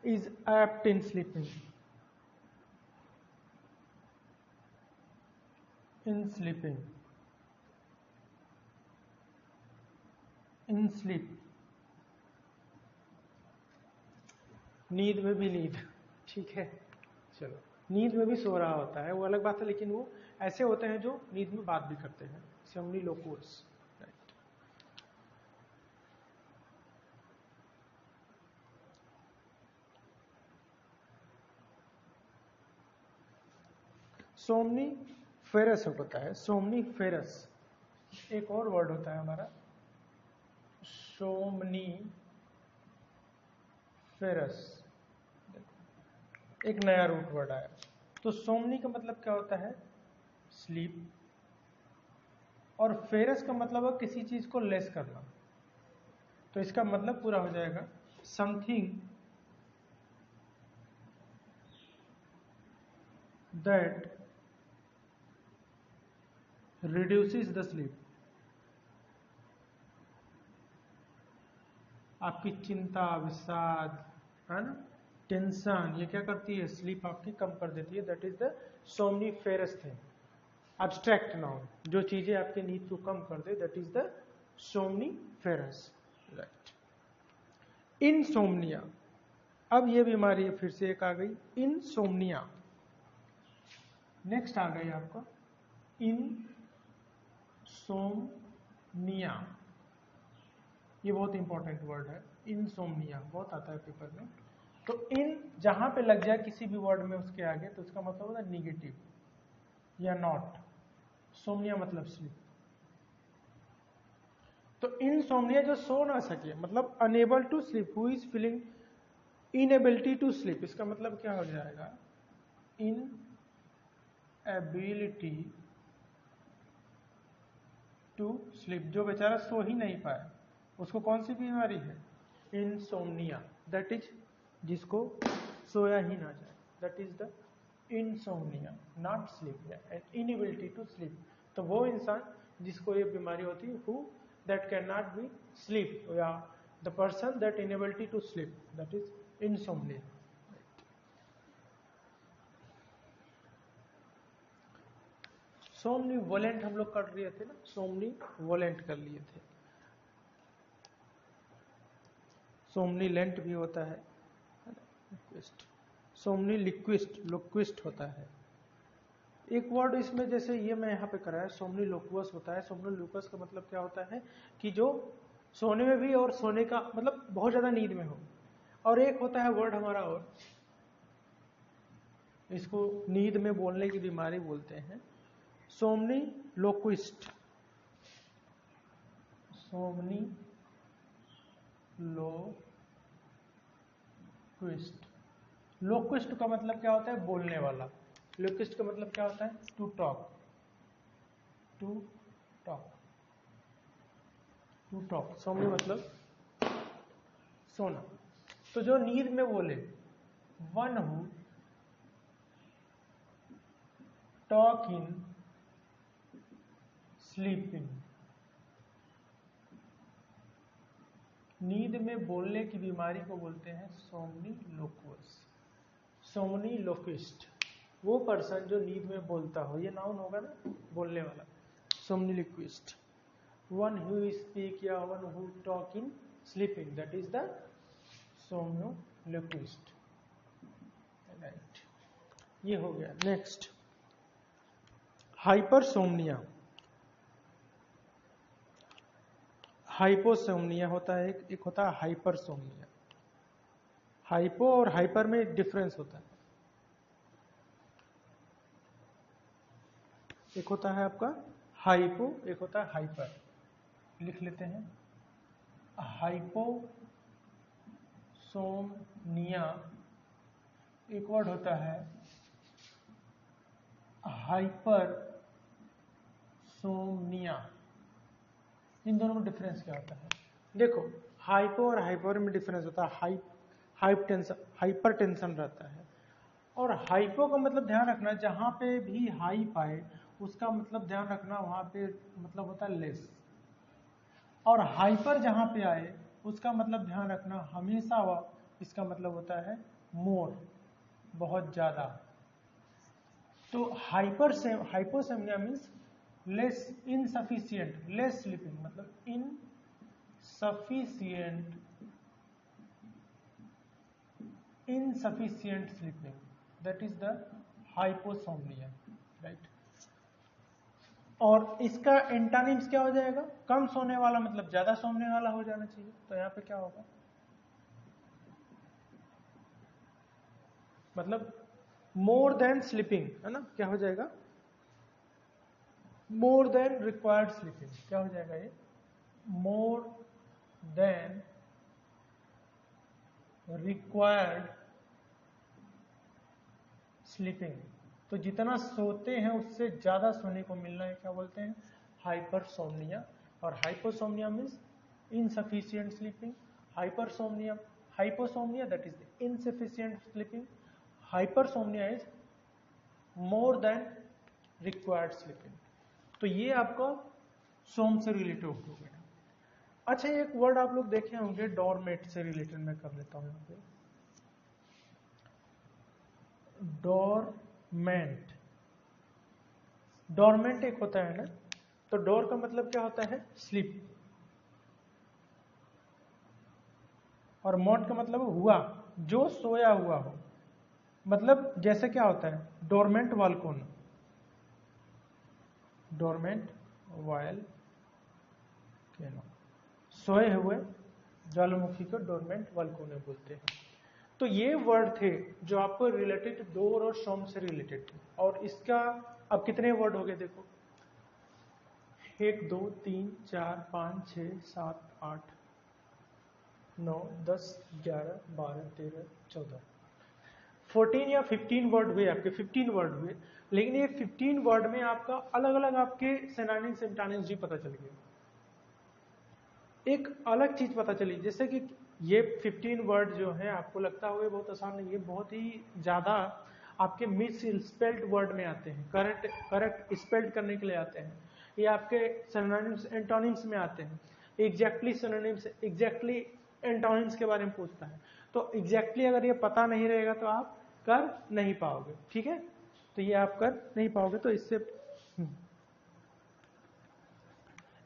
is apt in sleeping, in sleeping, in sleep, नींद में भी नींद, ठीक है। चलो नींद में भी सो रहा होता है वो अलग बात है, लेकिन वो ऐसे होते हैं जो नींद में बात भी करते हैं, सोमनीलोक्वस। सोमनीफेरस होता है, सोमनीफेरस। एक और वर्ड होता है हमारा सोमनीफेरस, एक नया रूट वर्ड आया। तो सोमनी का मतलब क्या होता है? स्लीप, और फेरस का मतलब है किसी चीज को लेस करना। तो इसका मतलब पूरा हो जाएगा something that reduces the sleep. आपकी चिंता, विषाद, है ना, टेंशन, ये क्या करती है? स्लीप आपकी कम कर देती है। That is the somniferous thing. Abstract noun, जो चीजें आपकी नींद को कम कर दे, that is the somniferous. Right. Insomnia, अब ये बीमारी फिर से एक आ गई, इनसोम्निया। नेक्स्ट आ गई आपका इनसोम्निया। ये बहुत इंपॉर्टेंट वर्ड है, इनसोम्निया, बहुत आता है पेपर में। तो इन जहां पे लग जाए किसी भी वर्ड में उसके आगे, तो उसका मतलब होता है निगेटिव या नॉट। सोम्निया मतलब स्लीप। तो इनसोम्निया जो सो ना सके, मतलब unable to sleep, who is feeling inability to sleep. इसका मतलब क्या हो जाएगा? इनएबिलिटी टू स्लीप, जो बेचारा सो ही नहीं पाए, उसको कौन सी बीमारी है? इनसोम्निया। दैट इज जिसको सोया ही ना जाए, that is the insomnia, not sleep, inability to sleep. तो वो इंसान जिसको ये बीमारी होती है, who that can not be sleep, या the person that inability to sleep, that is insomnia. Somnivolent हम लोग कर लिए थे ना, सोमनीवोलेंट कर लिए थे। सोमनीलेंट भी होता है, सोमनीलिक्विस्ट, लोक्विस्ट होता है। एक वर्ड इसमें जैसे ये मैं यहाँ पे कराया, सोमनीलोक्वस होता है। सोमनीलोक्वस का मतलब क्या होता है? कि जो सोने में भी और सोने का मतलब बहुत ज्यादा नींद में हो। और एक होता है वर्ड हमारा, और इसको नींद में बोलने की बीमारी बोलते हैं, सोमनीलोक्विस्ट। सोमनीलोक्विस्ट। लोक्विस्ट का मतलब क्या होता है? बोलने वाला। लोक्विस्ट का मतलब क्या होता है? To talk, to talk, to talk. सोमनी मतलब सोना। तो जो नींद में बोले, one who talk in sleeping. नींद में बोलने की बीमारी को बोलते हैं सोमनीलोक्वस, सोमनीलोक्विस्ट। वो पर्सन जो नींद में बोलता हो, ये नाउन होगा ना, बोलने वाला, सोमनीलिक्विस्ट। वन हु स्पीक या one who talk in sleeping, that is the somniloquist. Right, ये हो गया। Next, hypersomnia. हाइपोसोम्निया होता है, एक होता है हाइपरसोम्निया। हाइपो और हाइपर में डिफरेंस होता है। एक होता है आपका हाइपो, एक होता है हाइपर। लिख लेते हैं, हाइपोसोम्निया एक वर्ड होता है, हाइपरसोम्निया। इन दोनों में डिफरेंस क्या होता है? देखो, हाइपो और हाइपर में डिफरेंस होता है। हाइपर टेंशन रहता है, और हाइपो का मतलब ध्यान रखना, जहां पे भी हाई पाए उसका मतलब ध्यान रखना, वहां पे मतलब होता है लेस। और हाइपर जहां पे आए उसका मतलब ध्यान रखना हमेशा, इसका मतलब होता है मोर, बहुत ज्यादा। तो hyposomnia means less, insufficient, less sleeping, मतलब insufficient sleeping, that is the hyposomnia, right? और इसका एंटानिम्स क्या हो जाएगा? कम सोने वाला मतलब ज्यादा सोने वाला हो जाना चाहिए। तो यहाँ पे क्या होगा? मतलब मोर देन स्लीपिंग, है ना? क्या हो जाएगा? मोर देन रिक्वायर्ड स्लीपिंग। क्या हो जाएगा ये? मोर देन रिक्वायर्ड स्लीपिंग। तो जितना सोते हैं उससे ज्यादा सोने को मिलना है क्या बोलते हैं? हाइपरसोम्निया। और hyposomnia means insufficient sleeping. Hypersomnia, hyposomnia that is insufficient sleeping, hypersomnia is more than required sleeping. तो ये आपका सोम से रिलेटेड हो गया। अच्छा, एक वर्ड आप लोग देखे होंगे डोरमेट से रिलेटेड, मैं कर लेता हूं यहाँ पे। डोरमेंट, डोरमेंट एक होता है ना, तो डोर का मतलब क्या होता है? स्लीप, और मोट का मतलब हुआ, जो सोया हुआ हो। मतलब जैसे क्या होता है? डोरमेंट वाल्कोन, डोरमेंट वाल्कोनो, सोए हुए ज्वालामुखी को डोरमेंट वाल्कोनो बोलते हैं। तो ये वर्ड थे जो आपको रिलेटेड डोर और सोम से रिलेटेड थे। और इसका अब कितने वर्ड हो गए देखो? 1 2 3 4 5 6 7 8 9 10 11 12 13 14 14 या 15 वर्ड हुए आपके, 15 वर्ड हुए। लेकिन ये 15 वर्ड में आपका अलग अलग आपके सिनोनिम्स सिम्टोनिम्स भी पता चल गया। एक अलग चीज पता चली, जैसे कि ये 15 वर्ड जो है आपको लगता होगा बहुत आसान नहीं है, बहुत ही ज्यादा आपके मिस स्पेल्ड वर्ड में आते हैं, करेक्ट स्पेल्ड करने के लिए आते हैं। ये आपके सिनोनिम्स एंटोनिम्स में आते हैं। एग्जैक्टली सिनोनिम्स, एग्जैक्टली एंटोनिम्स के बारे में पूछता है। तो एग्जैक्टली अगर ये पता नहीं रहेगा तो आप कर नहीं पाओगे, ठीक है? तो ये आप कर नहीं पाओगे। तो इससे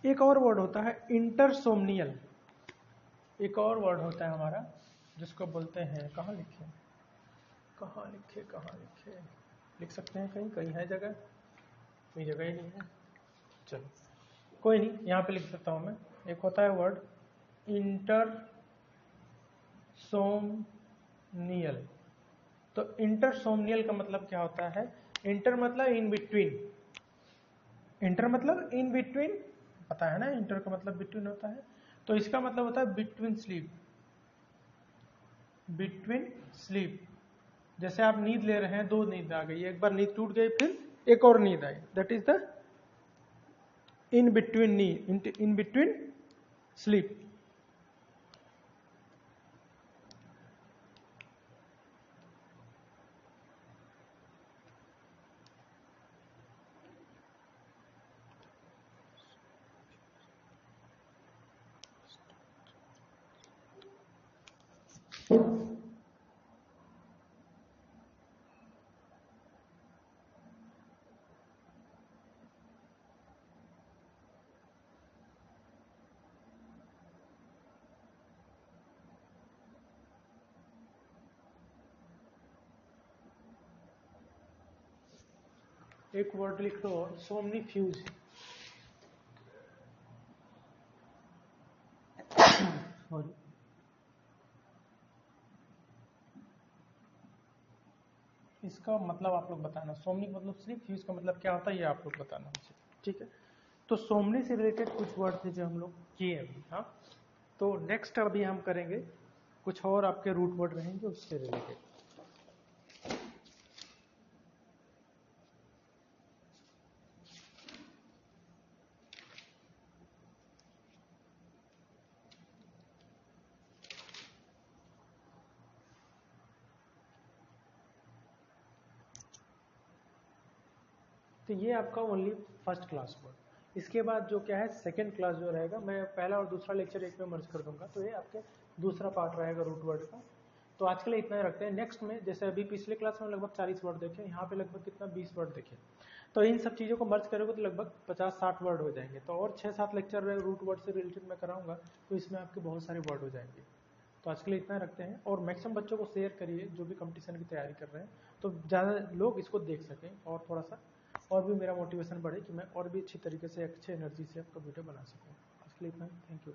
एक और वर्ड होता है इंटरसोम्नियल। एक और वर्ड होता है हमारा जिसको बोलते हैं, कहाँ लिखे लिख सकते हैं कहीं, कहीं है जगह? कोई जगह ही नहीं है। चलो कोई नहीं, यहाँ पे लिख सकता हूँ मैं। एक होता है वर्ड इंटरसोम्नियल। तो इंटरसोम्नियल का मतलब क्या होता है? इंटर मतलब इन बिटवीन, इंटर मतलब इन बिटवीन, पता है ना? इंटर का मतलब बिटवीन होता है। तो इसका मतलब होता है बिटवीन स्लीप, बिटवीन स्लीप। जैसे आप नींद ले रहे हैं, दो नींद आ गई, एक बार नींद टूट गई फिर एक और नींद आई, that is the in between नींद, इन बिटवीन स्लीप। एक वर्ड लिख लो और, सोमनीफ्यूज। सॉरी, इसका मतलब आप लोग बताना। सोमनी मतलब स्लीप, फ्यूज का मतलब क्या होता है ये आप लोग बताना मुझे, ठीक है? तो सोमनी से रिलेटेड कुछ वर्ड थे जो हम लोग किए अभी। हाँ, तो नेक्स्ट अभी हम करेंगे कुछ और आपके रूट वर्ड रहेंगे उससे रिलेटेड। तो ये आपका ओनली फर्स्ट क्लास वर्ड। इसके बाद जो क्या है, सेकंड क्लास जो रहेगा, मैं पहला और दूसरा लेक्चर एक में मर्ज कर दूंगा। तो ये आपके दूसरा पार्ट रहेगा रूट वर्ड का। तो आज के लिए इतना ही रखते हैं। नेक्स्ट में जैसे अभी पिछले क्लास में लगभग 40 वर्ड देखे, यहाँ पे लगभग कितना 20 वर्ड देखे। तो इन सब चीज़ों को मर्ज करोगे तो लगभग 50-60 वर्ड हो जाएंगे। तो और 6-7 लेक्चर रूट वर्ड से रिलेटेड मैं कराऊंगा, तो इसमें आपके बहुत सारे वर्ड हो जाएंगे। तो आज के लिए इतना रखते हैं, और मैक्सिमम बच्चों को शेयर करिए जो भी कंपटीशन की तैयारी कर रहे हैं, तो ज़्यादा लोग इसको देख सकें और थोड़ा सा और भी मेरा मोटिवेशन बढ़े कि मैं और भी अच्छी तरीके से अच्छे एनर्जी से आपका वीडियो बना सकूँ। आज के लिए इतना ही, थैंक यू।